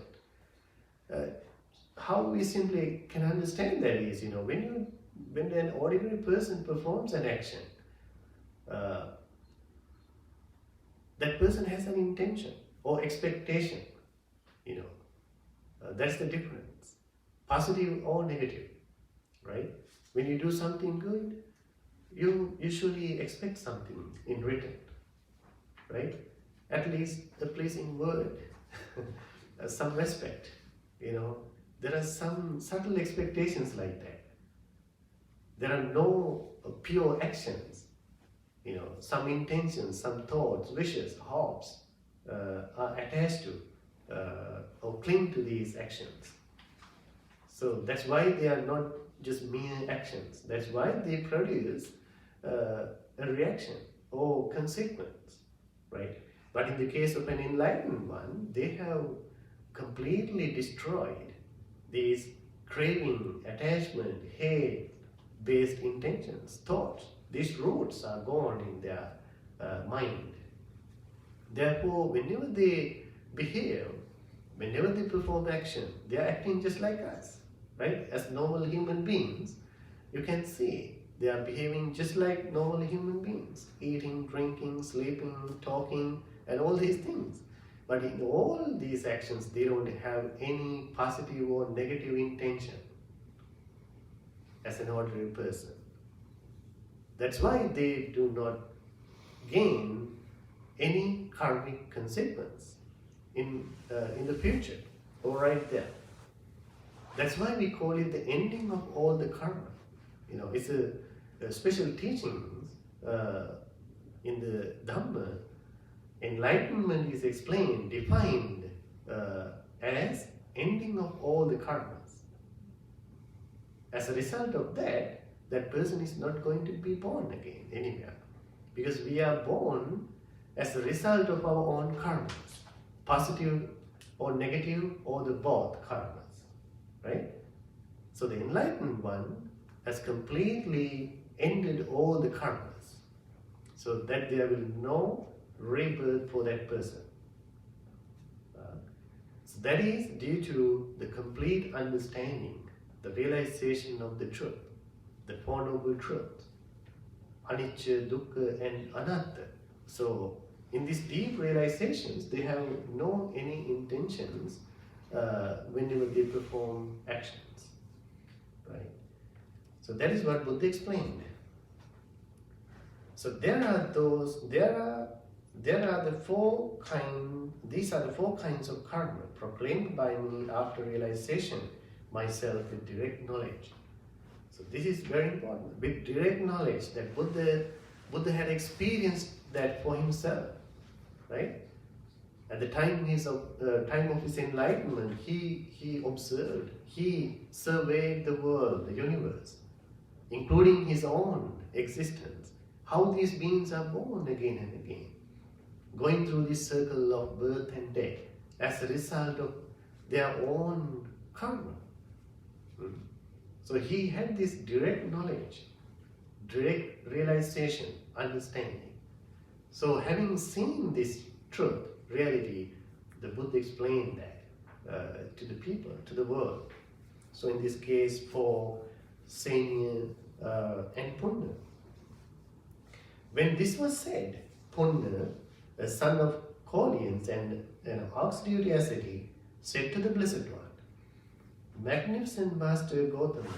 Speaker 1: How we simply can understand that is, when an ordinary person performs an action, that person has an intention or expectation, that's the difference, positive or negative, right? When you do something good, you usually expect something in return, right? At least a pleasing word, some respect, there are some subtle expectations like that. There are no pure actions, some intentions, some thoughts, wishes, hopes are attached to or cling to these actions. So that's why they are not just mere actions. That's why they produce a reaction or consequence, right? But in the case of an enlightened one, they have completely destroyed these craving, attachment, hate-based intentions, thoughts. These roots are gone in their mind. Therefore, whenever they behave, whenever they perform action, they are acting just like us, right? As normal human beings, you can see they are behaving just like normal human beings, eating, drinking, sleeping, talking, and all these things. But in all these actions, they don't have any positive or negative intention as an ordinary person. That's why they do not gain any karmic consequence in the future or right there. That's why we call it the ending of all the karma. It's a special teachings in the Dhamma. Enlightenment is explained, defined as ending of all the karmas. As a result of that, that person is not going to be born again anywhere. Because we are born as a result of our own karmas, positive or negative or the both karmas, right? So the enlightened one has completely ended all the karmas, so that there will no rebirth for that person. So that is due to the complete understanding, the realization of the truth, the Four Noble Truths, anicca, dukkha and anatta. So in these deep realizations, they have no any intentions whenever they perform actions, right? So that is what Buddha explained. So these are the four kinds of karma proclaimed by me after realization myself with direct knowledge. So this is very important. With direct knowledge that Buddha had experienced that for himself, right? At the time of his enlightenment, he observed, he surveyed the world, the universe, including his own existence, how these beings are born again and again, going through this circle of birth and death as a result of their own karma. So he had this direct knowledge, direct realization, understanding. So having seen this truth, reality, the Buddha explained that to the people, to the world. So in this case for Seniya and Punna. When this was said, Punna, a son of Koreans and an ox-duty ascetic, said to the Blessed One, Magnificent Master Gautama,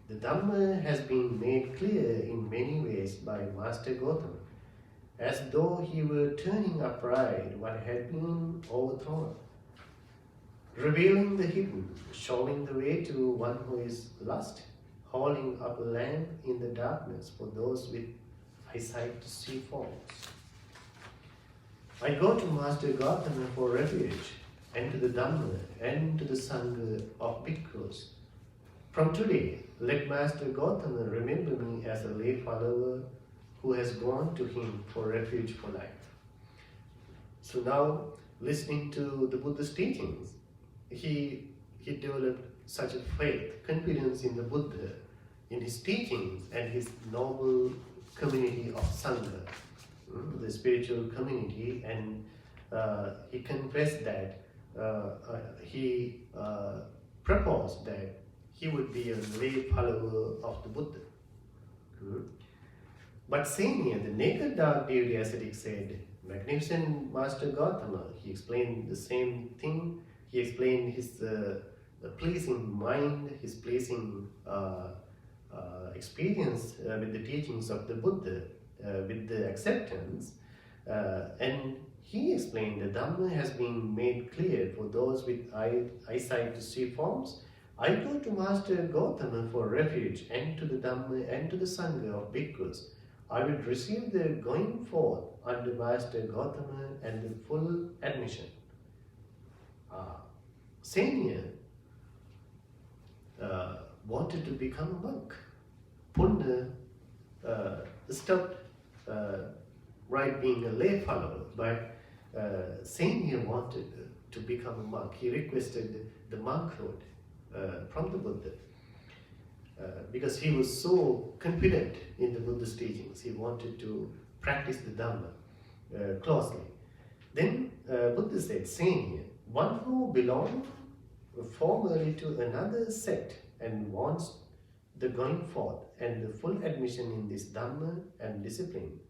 Speaker 1: the Dhamma has been made clear in many ways by Master Gautama, as though he were turning upright what had been overthrown, revealing the hidden, showing the way to one who is lost, holding up a lamp in the darkness for those with eyesight to see forms. I go to Master Gautama for refuge, and to the Dhamma, and to the Sangha of bhikkhus. From today, let Master Gautama remember me as a lay follower who has gone to him for refuge for life. So now, listening to the Buddha's teachings, he developed such a faith, confidence in the Buddha, in his teachings and his noble community of Sangha, the spiritual community, and he confessed that he proposed that he would be a lay follower of the Buddha. But Seniya, the naked dark devotee ascetic, said, magnificent Master Gautama, he explained the same thing. He explained his pleasing mind, his pleasing experience with the teachings of the Buddha, with the acceptance, and he explained the Dhamma has been made clear for those with eyesight to see forms. I go to Master Gautama for refuge, and to the Dhamma and to the Sangha of bhikkhus. I will receive the going forth under Master Gautama and the full admission. Seniya wanted to become a monk. Punna stopped right being a lay follower, but Seniya wanted to become a monk. He requested the monkhood from the Buddha because he was so confident in the Buddha's teachings. He wanted to practice the Dhamma closely. Then Buddha said, Seniya, one who belonged formerly to another sect and wants the going forth and the full admission in this Dhamma and discipline,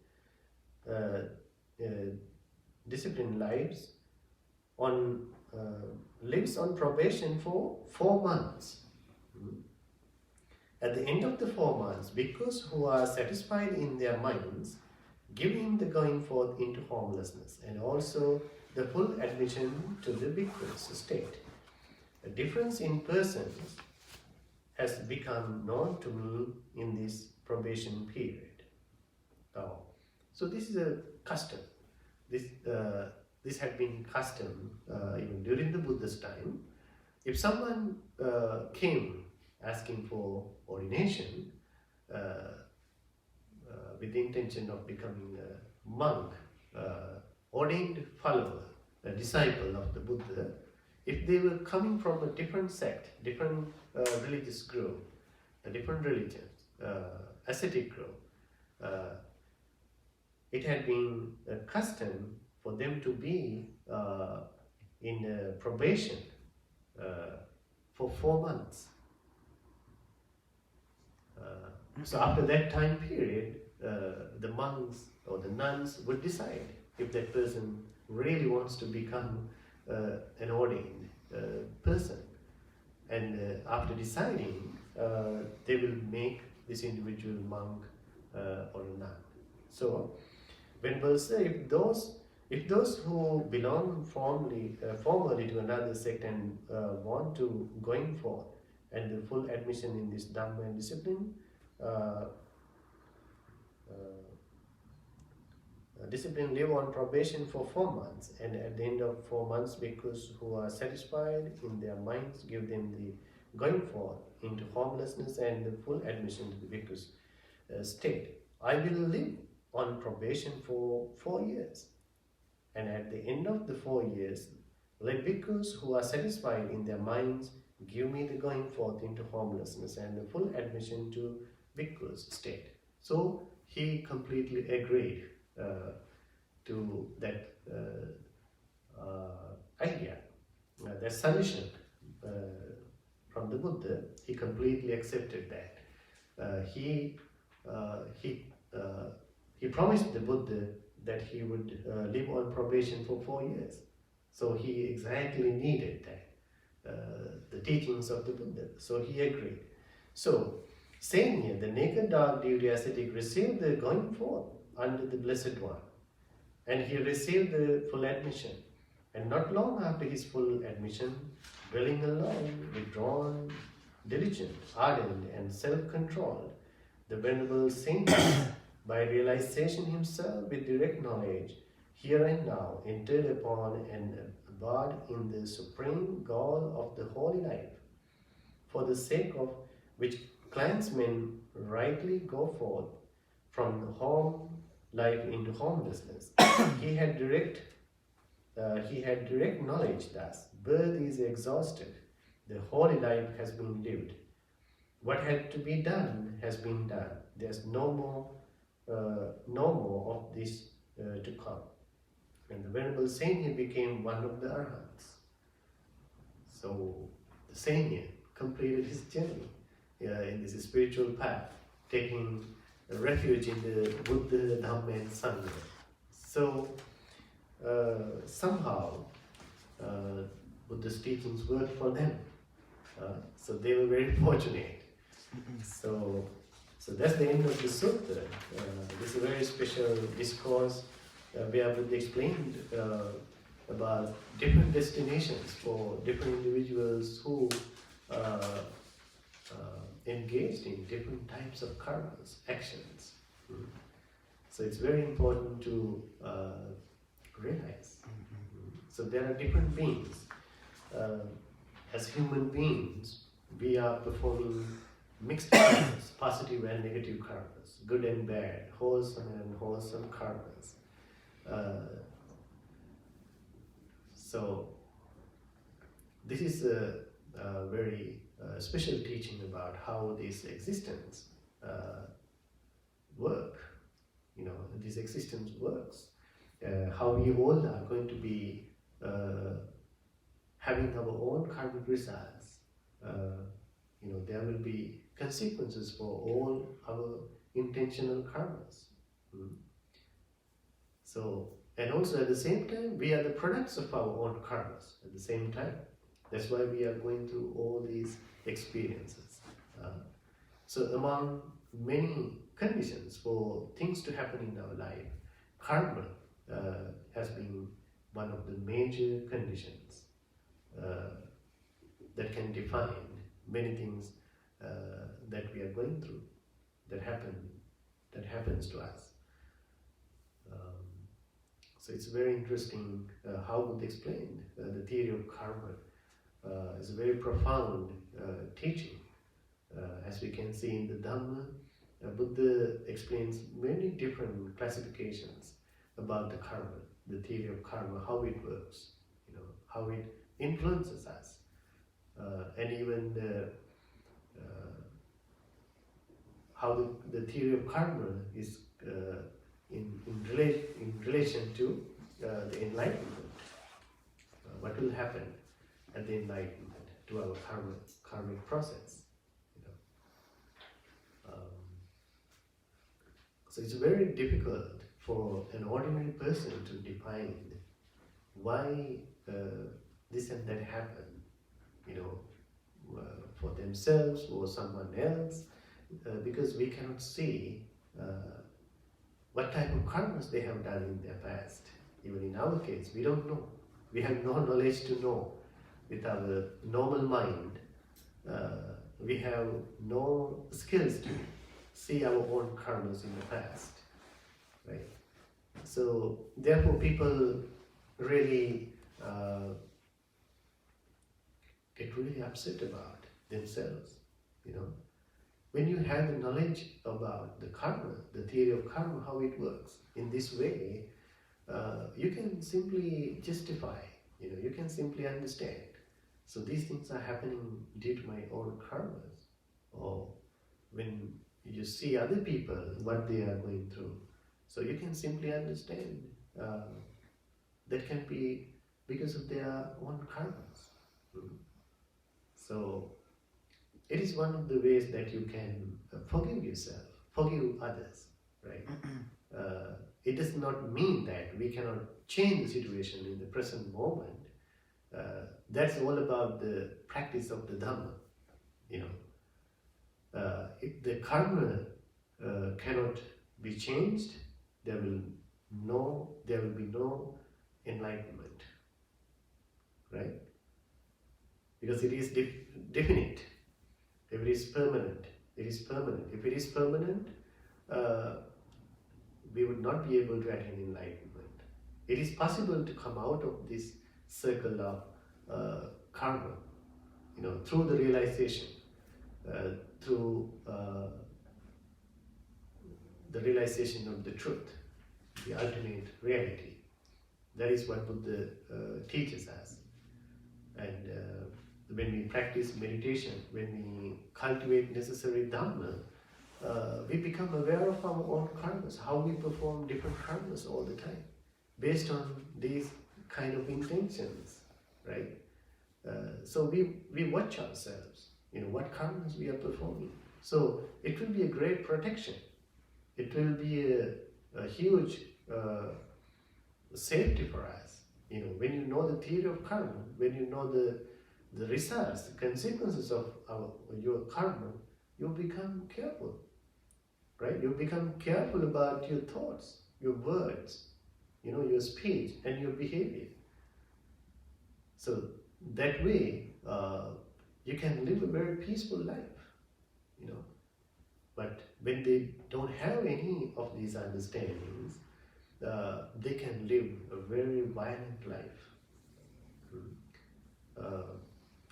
Speaker 1: lives on probation for 4 months. At the end of the 4 months, bhikkhus who are satisfied in their minds give him the going forth into formlessness and also the full admission to the bhikkhu's state. A difference in persons has become known to me in this probation period. So this is a custom. This had been custom even during the Buddha's time. If someone came asking for ordination with the intention of becoming a monk, ordained follower, a disciple of the Buddha, if they were coming from a different sect, different religious group, a different religion, ascetic group, it had been a custom for them to be in probation for 4 months. So after that time period, the monks or the nuns would decide if that person really wants to become an ordained person. And after deciding, they will make this individual monk or a nun. So, when we'll say if those who belong formerly to another sect and want to going forth and the full admission in this Dhamma and discipline, live on probation for 4 months, and at the end of 4 months, bhikkhus who are satisfied in their minds give them the going forth into formlessness and the full admission to the bhikkhu's state. I will live on probation for 4 years, and at the end of the 4 years, let bhikkhus who are satisfied in their minds give me the going forth into formlessness and the full admission to bhikkhu's state. So he completely agreed to that idea, that solution from the Buddha. He completely accepted that. He promised the Buddha that he would live on probation for 4 years. So he exactly needed that, the teachings of the Buddha. So he agreed. So, Seniya, the naked dark devotee ascetic, received the going forth under the Blessed One, and he received the full admission. And not long after his full admission, dwelling alone, withdrawn, diligent, ardent, and self-controlled, the Venerable Saint, by realization himself with direct knowledge, here and now, entered upon and abode in the supreme goal of the holy life, for the sake of which clansmen rightly go forth from home life into homelessness. he had direct knowledge thus. Birth is exhausted. The holy life has been lived. What had to be done has been done. There's no more of this to come. And the Venerable Seniya became one of the Arhats. So the Seniya completed his journey in this spiritual path, taking refuge in the Buddha, Dhamma and Sangha. So somehow Buddha's teachings worked for them. So they were very fortunate. So that's the end of the sutta. This is a very special discourse where Buddha explained about different destinations for different individuals who engaged in different types of karmas, actions. So it's very important to realize. So there are different beings. As human beings, we are performing mixed karmas, positive and negative karmas, good and bad, wholesome and unwholesome karmas. So this is a very special teaching about how this existence work. This existence works. How we all are going to be having our own karmic results. There will be consequences for all our intentional karmas. So, and also at the same time, we are the products of our own karmas at the same time. That's why we are going through all these experiences. So among many conditions for things to happen in our life, karma has been one of the major conditions that can define many things that we are going through, that happens to us. So it's very interesting how Buddha explained the theory of karma. It's a very profound teaching. As we can see in the Dhamma, Buddha explains many different classifications about the karma, the theory of karma, how it works, how it influences us, and even how the theory of karma is in relation to the enlightenment. What will happen at the enlightenment to our karmic process? So it's very difficult for an ordinary person to define why this and that happen, for themselves or someone else, because we cannot see what type of karmas they have done in their past. Even in our case, we don't know. We have no knowledge to know. With our normal mind, we have no skills to see our own karmas in the past, right? So therefore people really get really upset about themselves, When you have the knowledge about the karma, the theory of karma, how it works, in this way, you can simply justify, you can simply understand. So these things are happening due to my own karmas. Or when you see other people, what they are going through, so you can simply understand that can be because of their own karmas. So it is one of the ways that you can forgive yourself, forgive others, right? It does not mean that we cannot change the situation in the present moment. That's all about the practice of the Dhamma, If the karma cannot be changed, there will be no enlightenment, right? Because it is definite. If it is permanent, it is permanent. If it is permanent, we would not be able to attain enlightenment. it is possible to come out of this circle of karma, through the realization, through the realization of the truth, the ultimate reality. That is what Buddha teaches us. And when we practice meditation, when we cultivate necessary dhamma, we become aware of our own karmas, how we perform different karmas all the time, based on these kind of intentions, right? So we watch ourselves, what karmas we are performing. So it will be a great protection. It will be a huge safety for us. When you know the theory of karma, when you know the results, the consequences of your karma, you become careful, right? You become careful about your thoughts, your words, your speech and your behavior. So that way, you can live a very peaceful life, But when they don't have any of these understandings, they can live a very violent life.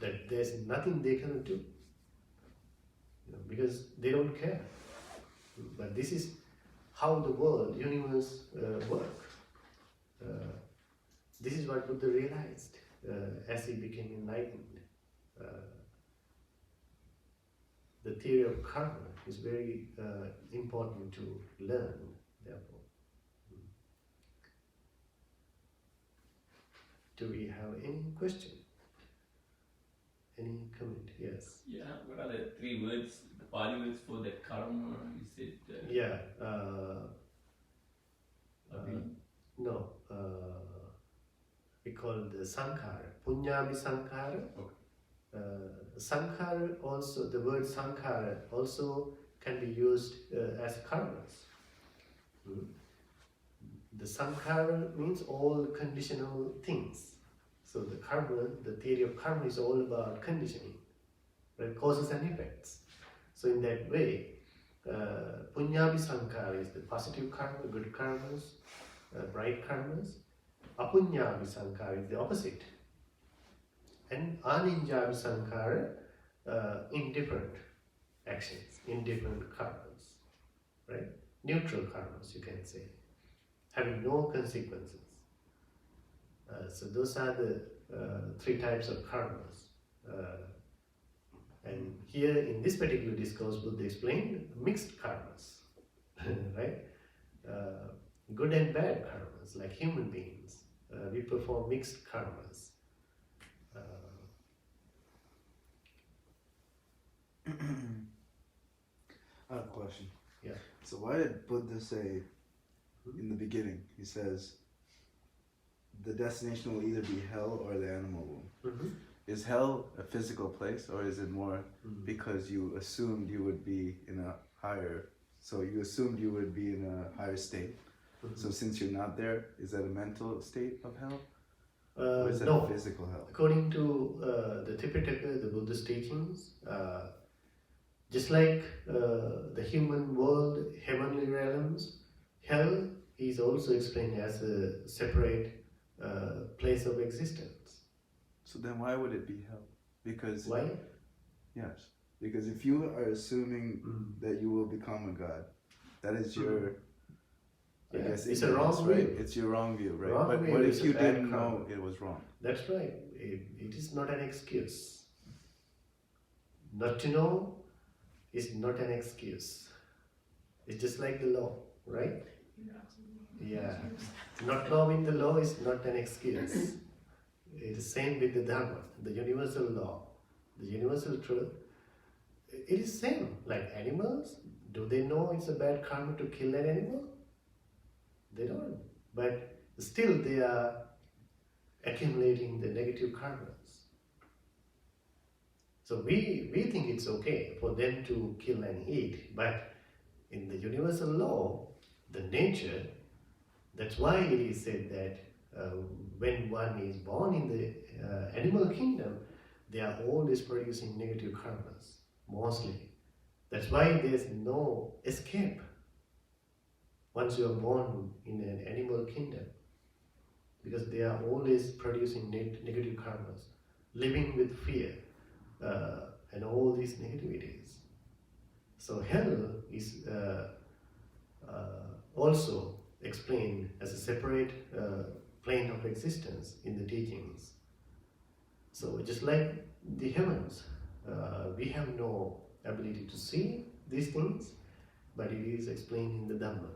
Speaker 1: That there's nothing they can do, because they don't care. But this is how the world, universe work. This is what Buddha realized as he became enlightened. The theory of karma is very important to learn, therefore. Do we have any question? Any comment? Yes.
Speaker 3: Yeah, what are the 3 words, the Pali words for that karma? Is it?
Speaker 1: No. We call the sankhara. Punyami sankhara.
Speaker 3: Okay.
Speaker 1: Sankhara also, the word sankhara also can be used as karmas. The sankhara means all conditional things. So the karma, the theory of karma is all about conditioning, right? Causes and effects. So in that way, punyami sankhara is the positive karma, good karmas, bright karmas. Apunyami sankhara is the opposite. And aninjami sankhara, indifferent actions, indifferent karmas, right? Neutral karmas, you can say, having no consequences. So those are the 3 types of karmas. And here in this particular discourse, Buddha explained mixed karmas, right? Good and bad karmas, like human beings. We perform mixed karmas.
Speaker 4: I have a question.
Speaker 1: Yeah.
Speaker 4: So why did Buddha say in the beginning, he says, the destination will either be hell or the animal womb? Is hell a physical place, or is it more because you assumed you would be in a higher, so you assumed you would be in a higher state? So since you're not there, is that a mental state of hell? Or is that
Speaker 1: No.
Speaker 4: a physical hell?
Speaker 1: According to the Tipitaka, the Buddhist teachings, just like the human world, heavenly realms, hell is also explained as a separate place of existence.
Speaker 4: So then why would it be hell? Because
Speaker 1: Why?
Speaker 4: yes, because if you are assuming that you will become a god, that is your I guess
Speaker 1: it's a wrong
Speaker 4: right?
Speaker 1: view.
Speaker 4: It's your wrong view, right?
Speaker 1: Wrong
Speaker 4: But
Speaker 1: view
Speaker 4: what
Speaker 1: is
Speaker 4: if
Speaker 1: a
Speaker 4: you
Speaker 1: bad
Speaker 4: didn't
Speaker 1: karma.
Speaker 4: know it was wrong?
Speaker 1: That's right. It is not an excuse. Not to know is not an excuse. It's just like the law, right? Yeah. Not knowing the law is not an excuse. It is same with the Dharma, the universal law, the universal truth. It is same. Like animals, do they know it's a bad karma to kill an animal? They don't. But still they are accumulating the negative karmas. So we think it's okay for them to kill and eat, but in the universal law, the nature, that's why it is said that when one is born in the animal kingdom, they are always producing negative karmas, mostly. That's why there's no escape once you are born in an animal kingdom. because they are always producing negative karmas, living with fear and all these negativities. So hell is also explained as a separate plane of existence in the teachings. So just like the heavens, we have no ability to see these things, but it is explained in the Dhamma.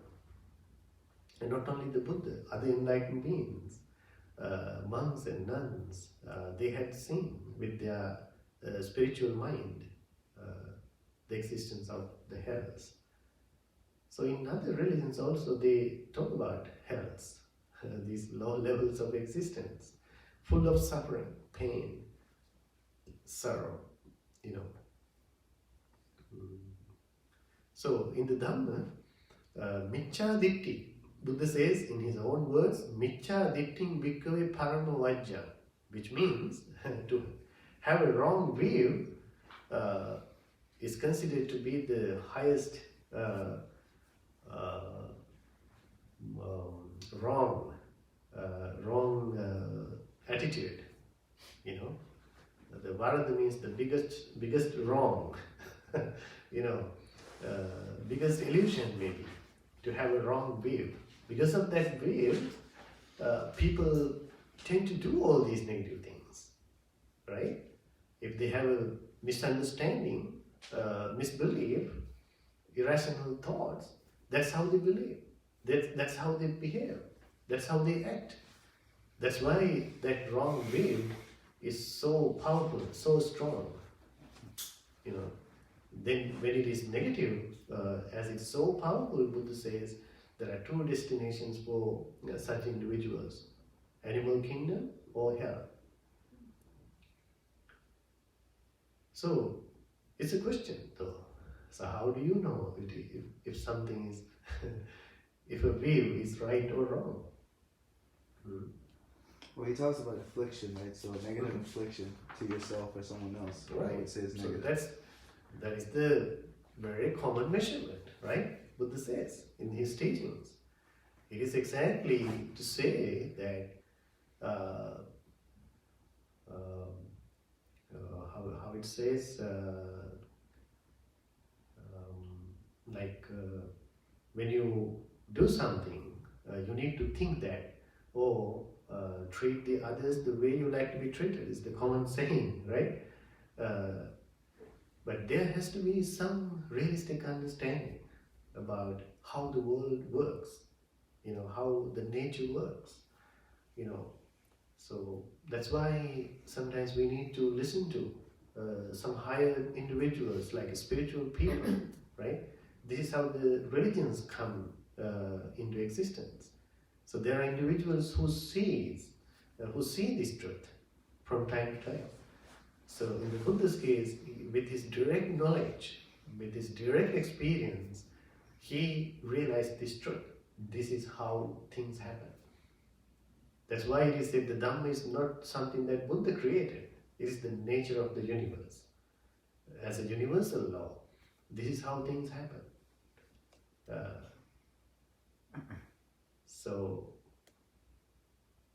Speaker 1: And not only the Buddha, other enlightened beings, monks and nuns, they had seen with their spiritual mind the existence of the hells. So in other religions also they talk about hells, these low levels of existence, full of suffering, pain, sorrow, you know. So in the Dhamma, Miccha Ditti, Buddha says in his own words, Miccha Ditting Bhikkhave Parama Vajja, which means to have a wrong view is considered to be the highest wrong attitude, you know. The Varada means the biggest wrong, you know, biggest illusion maybe, to have a wrong view. Because of that view, people tend to do all these negative things, right? If they have a misunderstanding, misbelief, irrational thoughts, that's how they believe. That's how they behave. That's how they act. That's why that wrong view is so powerful, so strong. You know, then when it is negative, as it's so powerful, Buddha says there are two destinations for such individuals: animal kingdom or hell. So it's a question, though. So how do you know if something is, if a view is right or wrong?
Speaker 4: Well, he talks about affliction, right? So negative affliction to yourself or someone else, I would say is negative.
Speaker 1: So that is the very common measurement, right? Buddha says in his teachings. It is exactly to say that how it says, when you do something, you need to think that, treat the others the way you like to be treated, is the common saying, right? But there has to be some realistic understanding about how the world works, you know, how the nature works, you know. So that's why sometimes we need to listen to some higher individuals, like spiritual people, right? This is how the religions come into existence. So there are individuals who see this truth from time to time. So in the Buddha's case, with his direct knowledge, with his direct experience, he realized this truth. This is how things happen. That's why it is said the Dhamma is not something that Buddha created. It is the nature of the universe. As a universal law, this is how things happen. So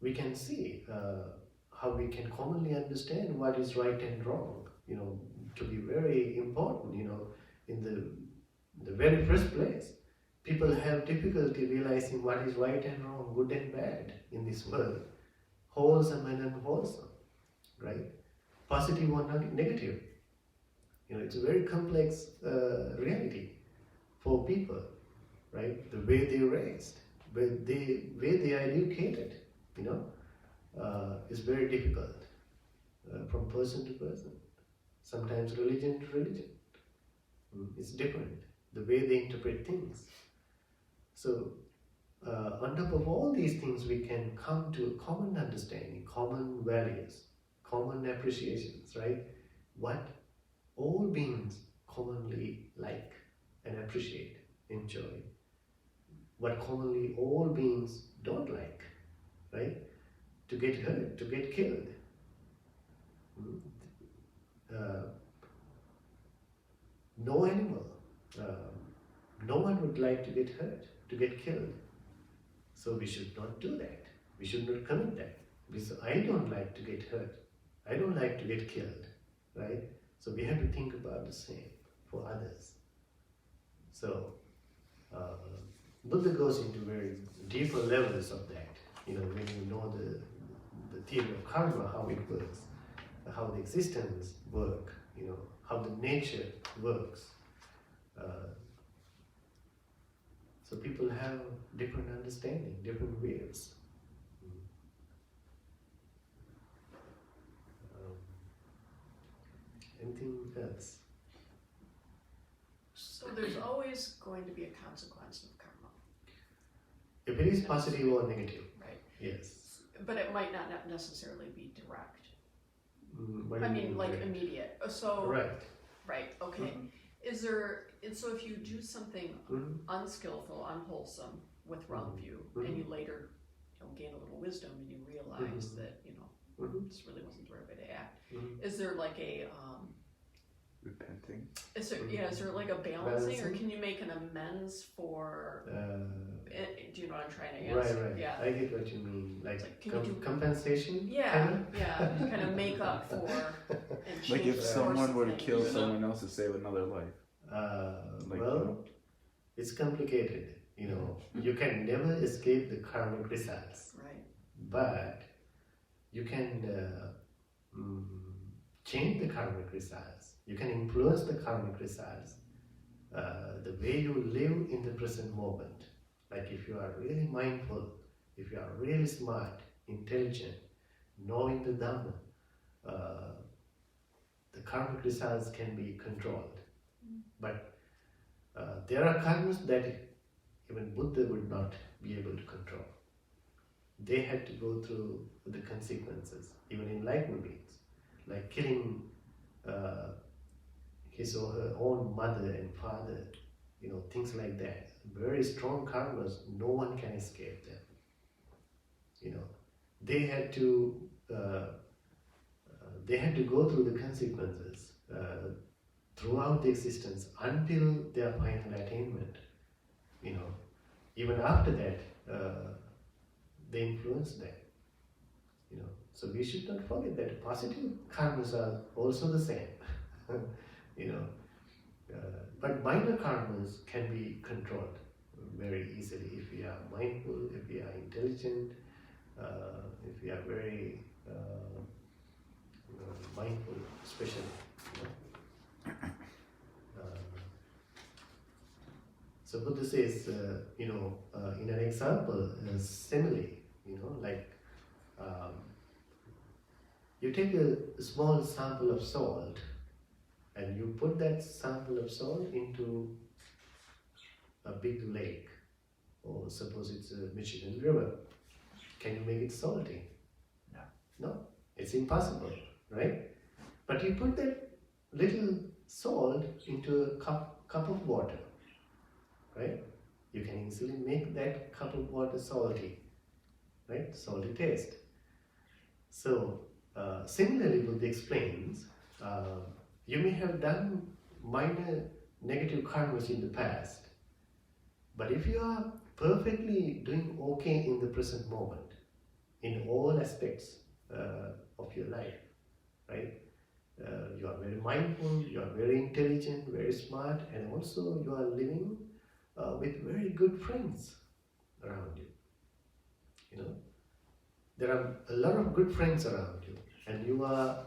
Speaker 1: we can see how we can commonly understand what is right and wrong, you know, to be very important, you know, in the very first place. People have difficulty realizing what is right and wrong, good and bad in this world, wholesome and unwholesome, right? Positive or negative. You know, it's a very complex reality for people, right? The way they're raised, where they are educated, you know, is very difficult from person to person. Sometimes religion to religion. It's different, the way they interpret things. So, on top of all these things, we can come to a common understanding, common values, common appreciations, right? What all beings commonly like and appreciate, enjoy. What commonly all beings don't like, right? To get hurt, to get killed. No animal, no one would like to get hurt, to get killed. So we should not do that. we should not commit that. Because I don't like to get hurt. I don't like to get killed, right? So we have to think about the same for others. So Buddha goes into very deeper levels of that. When you know the theory of karma, how it works, how the existence work, how the nature works. So people have different understanding, different views. Anything else?
Speaker 5: So there's always going to be a consequence of karma,
Speaker 1: If it is positive or negative,
Speaker 5: right?
Speaker 1: yes.
Speaker 5: But it might not necessarily be direct.
Speaker 1: What do
Speaker 5: I
Speaker 1: you
Speaker 5: mean, like
Speaker 1: direct?
Speaker 5: immediate. So
Speaker 1: Right.
Speaker 5: right, okay. Is there? And so if you do something unskillful, unwholesome, with wrong view, and you later gain a little wisdom and you realize that this really wasn't the right way to act. Is there like a
Speaker 4: Repenting.
Speaker 5: is there like a balancing, or can you make an amends for? Do you know what I'm trying to ask?
Speaker 1: Right.
Speaker 5: Yeah.
Speaker 1: I get what you mean. Like
Speaker 5: Like, can you do-
Speaker 1: compensation?
Speaker 5: Yeah,
Speaker 1: Kind
Speaker 5: yeah, kind of make up for and change
Speaker 4: Like if
Speaker 5: the
Speaker 4: someone
Speaker 5: course of
Speaker 4: were to
Speaker 5: things.
Speaker 4: kill someone else to save another life. Like,
Speaker 1: well, it's complicated. You can never escape the karmic results,
Speaker 5: Right.
Speaker 1: but you can change the karmic results. You can influence the karmic results. The way you live in the present moment. Like if you are really mindful, if you are really smart, intelligent, knowing the Dhamma, the karmic results can be controlled. But there are karmas that even Buddha would not be able to control. They had to go through the consequences, even enlightened beings, like killing his or her own mother and father, things like that. Very strong karmas, no one can escape them. They had to go through the consequences throughout the existence until their final attainment. Even after that, they influence them. So we should not forget that positive karmas are also the same. But minor karmas can be controlled very easily if we are mindful, if we are intelligent, if we are very mindful, especially. So Buddha says, in an example, simile, like you take a small sample of salt and you put that sample of salt into a big lake, or suppose it's a Michigan River. Can you make it salty?
Speaker 2: No.
Speaker 1: No, it's impossible, right? But you put that little salt into a cup of water, right? You can easily make that cup of water salty, right? Salty taste. So, similarly, Buddha explains, you may have done minor negative karmas in the past, but if you are perfectly doing okay in the present moment, in all aspects of your life, right? You are very mindful, you are very intelligent, very smart, and also you are living with very good friends around you. There are a lot of good friends around you, and you are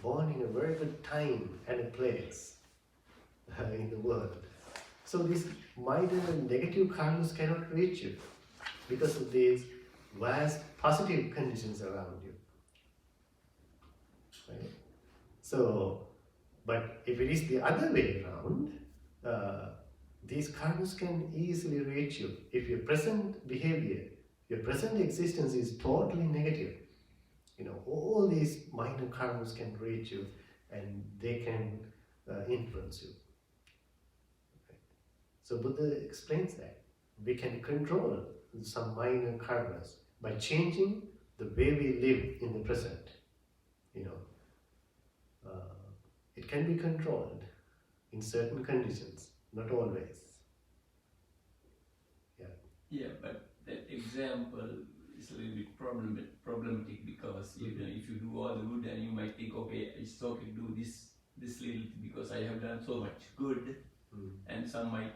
Speaker 1: born in a very good time and a place in the world. So these minor negative karmas cannot reach you because of these vast positive conditions around you. Right? So, but if it is the other way around, these karmas can easily reach you. If your present behavior, your present existence is totally negative, all these minor karmas can reach you and they can influence you. Right? So Buddha explains that we can control some minor karmas by changing the way we live in the present. It can be controlled in certain conditions, not always.
Speaker 3: Yeah, but that example it's a little bit problematic because you know, if you do all the good, then you might think, okay, it's okay to do this little because I have done so much good, and somebody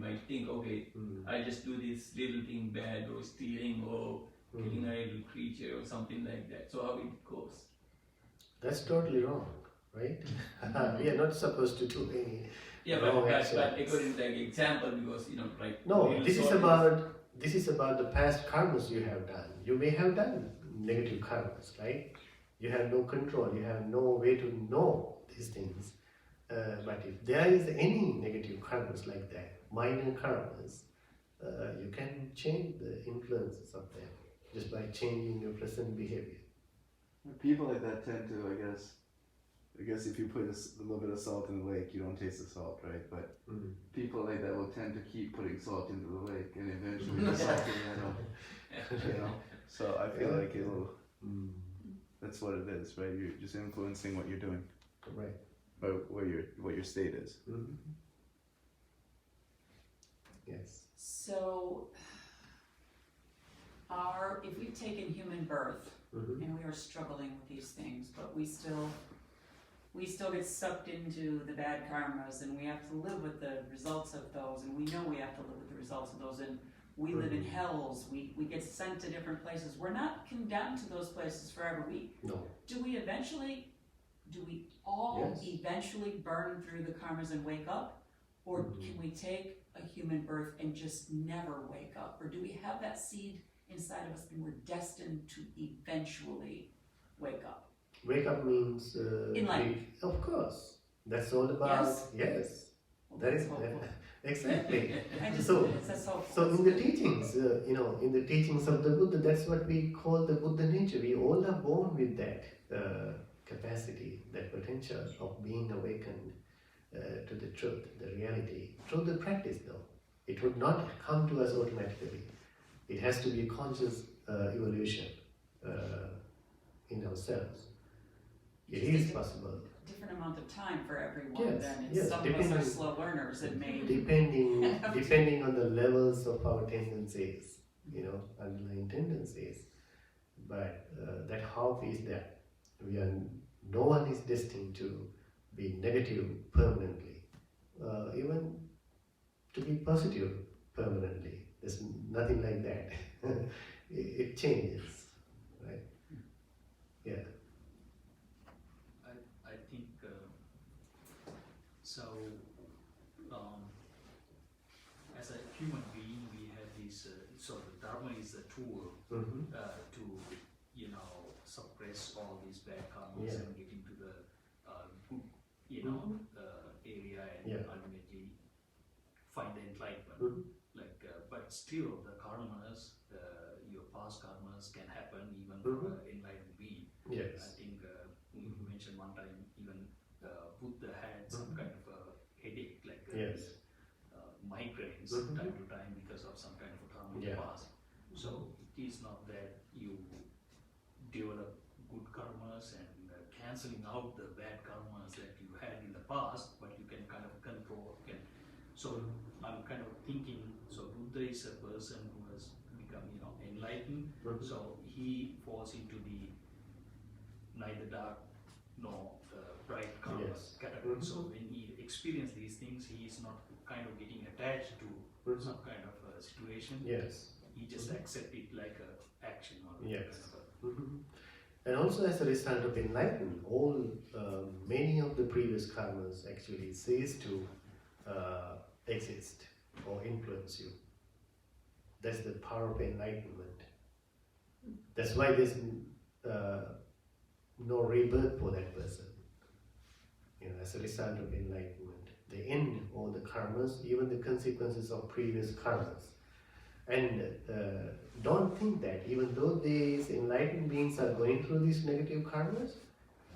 Speaker 3: might think, okay, I just do this little thing bad or stealing or killing a little creature or something like that. So how it goes?
Speaker 1: That's totally wrong, right? We are not supposed to do any.
Speaker 3: Yeah,
Speaker 1: wrong
Speaker 3: but
Speaker 1: actions.
Speaker 3: according to the example, because you know, like
Speaker 1: No,
Speaker 3: little
Speaker 1: this is
Speaker 3: sword
Speaker 1: about the past karmas you have done. You may have done negative karmas, right? You have no control. You have no way to know these things. But if there is any negative karmas like that, minor karmas, you can change the influences of them just by changing your present behavior.
Speaker 4: People like that tend to, I guess if you put a little bit of salt in the lake, you don't taste the salt, right? But people like that will tend to keep putting salt into the lake, and eventually the salt will run out. You know, so I feel like it'll. That's what it is, right? You're just influencing what you're doing,
Speaker 1: Right.
Speaker 4: or what your state is.
Speaker 1: Yes.
Speaker 6: So, if we've taken human birth and we are struggling with these things, but we still get sucked into the bad karmas, and we have to live with the results of those, and we know we have to live with the results of those, and we live in hells. We get sent to different places. We're not condemned to those places forever.
Speaker 1: No.
Speaker 6: Do we all
Speaker 1: Yes.
Speaker 6: eventually burn through the karmas and wake up? Or can we take a human birth and just never wake up? Or do we have that seed inside of us and we're destined to eventually wake up?
Speaker 1: Wake up means
Speaker 6: Enlightened.
Speaker 1: of course. That's all about yes.
Speaker 6: Well,
Speaker 1: That
Speaker 6: that's
Speaker 1: is
Speaker 6: hopeful.
Speaker 1: exactly.
Speaker 6: I just
Speaker 1: So-
Speaker 6: that's hopeful.
Speaker 1: So in the teachings, in the teachings of the Buddha, that's what we call the Buddha nature. We all are born with that capacity, that potential of being awakened to the truth, the reality, through the practice though. It would not come to us automatically. It has to be a conscious evolution in ourselves. It
Speaker 6: Just
Speaker 1: is possible.
Speaker 6: different amount of time for everyone.
Speaker 1: Yes,
Speaker 6: Then
Speaker 1: yes,
Speaker 6: some of us are
Speaker 1: depending-
Speaker 6: slow learners and may
Speaker 1: Depending on the levels of our tendencies, underlying tendencies. But that half is that no one is destined to be negative permanently, even to be positive permanently. There's nothing like that. it changes, right? Yeah.
Speaker 7: I think so. As a human being, we have this. So the dharma is a tool to, suppress all these bad karmas and get into the good, area and ultimately find the enlightenment. But still, the karmas, your past karmas can happen even for an enlightened being.
Speaker 1: Yes.
Speaker 7: I think you mentioned one time even Buddha had some kind of a headache, like
Speaker 1: Yes.
Speaker 7: migraines time to time because of some kind of a karma in the past. So it is not that you develop good karmas and cancelling out the bad karmas that you had in the past, but you can kind of control. So I'm kind of thinking, so Buddha is a person who has become, enlightened. So he falls into the neither dark nor bright karma category. So when he experiences these things, he is not kind of getting attached to some kind of a situation.
Speaker 1: Yes.
Speaker 7: He just accepts it like a action or
Speaker 1: Yes. And also as a result of enlightenment, many of the previous karmas actually cease to exist or influence you. That's the power of enlightenment. That's why there's no rebirth for that person. As a result of enlightenment, they end all the karmas, even the consequences of previous karmas. And don't think that even though these enlightened beings are going through these negative karmas,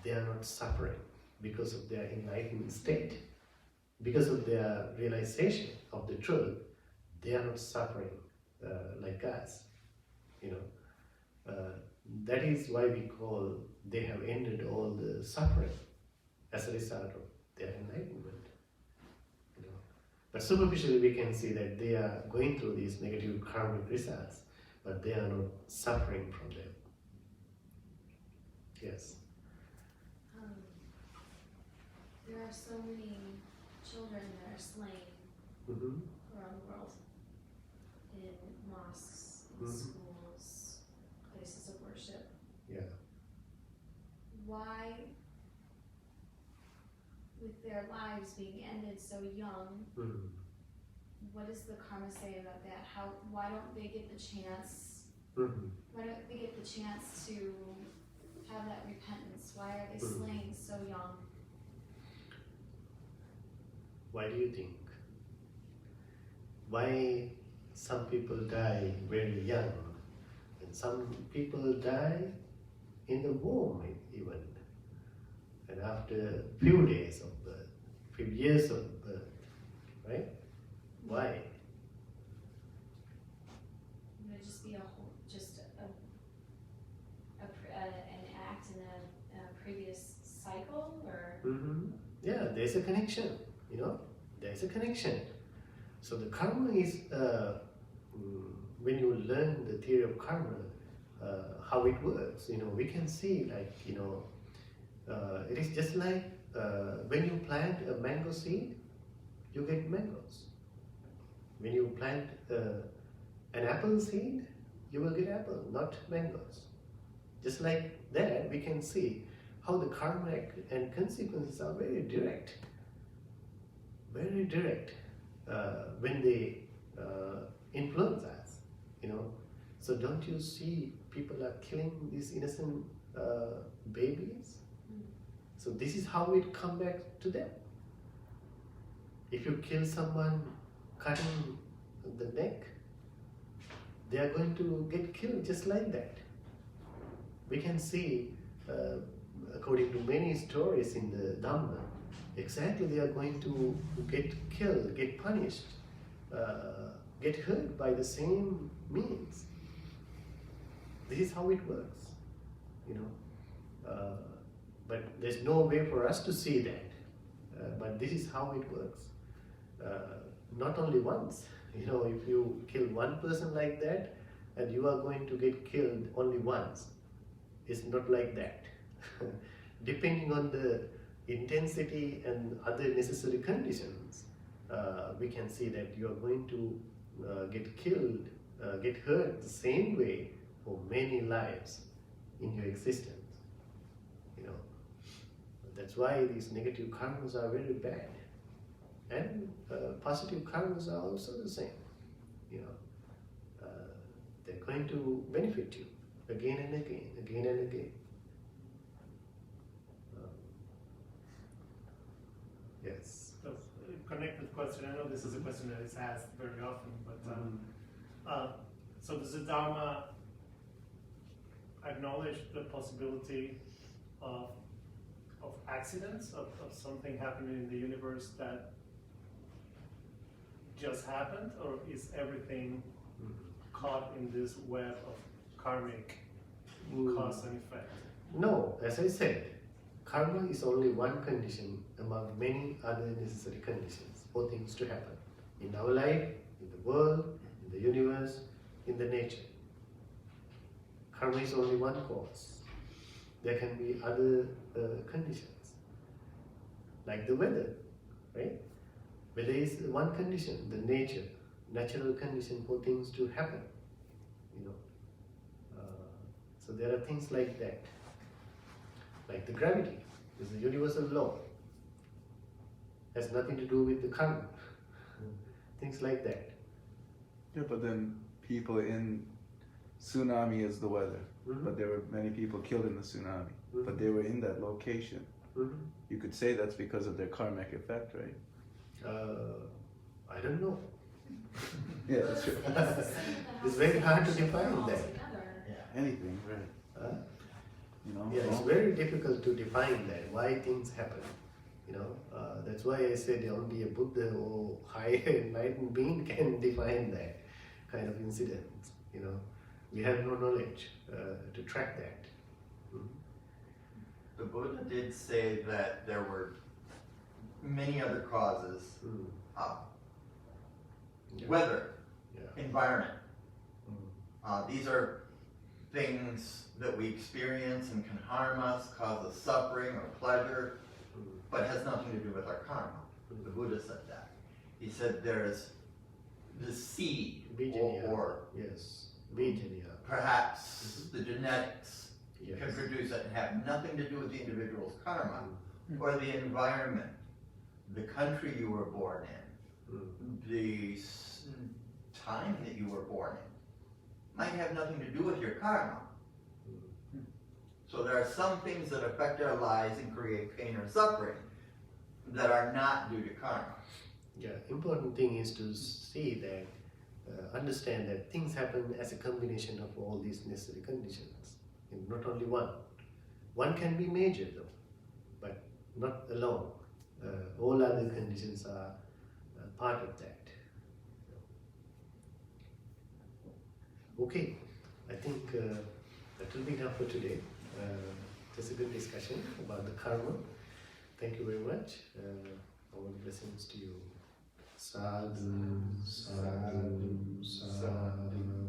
Speaker 1: they are not suffering because of their enlightened state. Because of their realization of the truth, they are not suffering like us. That is why we call they have ended all the suffering as a result of their enlightenment. But superficially we can see that they are going through these negative karmic results, but they are not suffering from them. Yes.
Speaker 8: There are so many children that are slain around the world, in mosques, in schools, places of worship.
Speaker 1: Yeah.
Speaker 8: Why, with their lives being ended so young, what does the karma say about that? Why don't they get the chance? Why don't they get the chance to have that repentance? Why are they slain so young?
Speaker 1: Why do you think? Why some people die very young, and some people die in the womb even, and after few days of birth, few years of birth, right? Why?
Speaker 8: Would it just be an act in a previous cycle, or?
Speaker 1: Yeah, there's a connection. There's a connection. So the karma is, when you learn the theory of karma, how it works, we can see it is just like when you plant a mango seed, you get mangoes. When you plant an apple seed, you will get apple, not mangoes. Just like that, we can see how the karmic and consequences are very direct. Very direct when they influence us, So don't you see people are killing these innocent babies? So this is how it comes back to them. If you kill someone cutting the neck, they are going to get killed just like that. We can see, according to many stories in the Dhamma, exactly they are going to get killed, get punished, get hurt by the same means. This is how it works, but there's no way for us to see that, but this is how it works. Not only once, if you kill one person like that, and you are going to get killed only once. It's not like that. Depending on the intensity and other necessary conditions, we can see that you are going to get killed, get hurt the same way for many lives in your existence. That's why these negative karmas are very bad, and positive karmas are also the same. They're going to benefit you again and again, again and again. Yes.
Speaker 9: So, connected question. I know this is a question that is asked very often, but so does the Dharma acknowledge the possibility of accidents, of something happening in the universe that just happened, or is everything caught in this web of karmic cause and effect?
Speaker 1: No, as I said, karma is only one condition among many other necessary conditions for things to happen in our life, in the world, in the universe, in the nature. Karma is only one cause. There can be other conditions, like the weather, right? Weather is one condition, the nature, natural condition for things to happen, So there are things like that, like the gravity is a universal law. Has nothing to do with the karma. Things like that.
Speaker 4: Yeah, but then people in tsunami is the weather, but there were many people killed in the tsunami, but they were in that location. You could say that's because of their karmic effect, right?
Speaker 1: I don't know.
Speaker 4: Yeah, that's true.
Speaker 1: It's very hard to define that.
Speaker 4: Anything, right?
Speaker 1: Yeah, it's very difficult to define that, why things happen. That's why I said only a Buddha or higher enlightened being can define that kind of incidents. We have no knowledge to track that.
Speaker 2: The Buddha did say that there were many other causes,
Speaker 1: Yeah.
Speaker 2: weather,
Speaker 1: Yeah.
Speaker 2: environment, These are things that we experience and can harm us, cause us suffering or pleasure, but has nothing to do with our karma. The Buddha said that. He said there's the seed, or
Speaker 1: Yes. Bijanya.
Speaker 2: perhaps the genetics
Speaker 1: Yes.
Speaker 2: can produce it and have nothing to do with the individual's karma, or the environment, the country you were born in, the time that you were born in, might have nothing to do with your karma. So there are some things that affect our lives and create pain or suffering that are not due to karma.
Speaker 1: Yeah, important thing is to see that, understand that things happen as a combination of all these necessary conditions, and not only one. One can be major though, but not alone. All other conditions are part of that. Okay, I think that will be enough for today. Just a good discussion about the karma. Thank you very much. All blessings to you. Sadhu, sadhu, sadhu.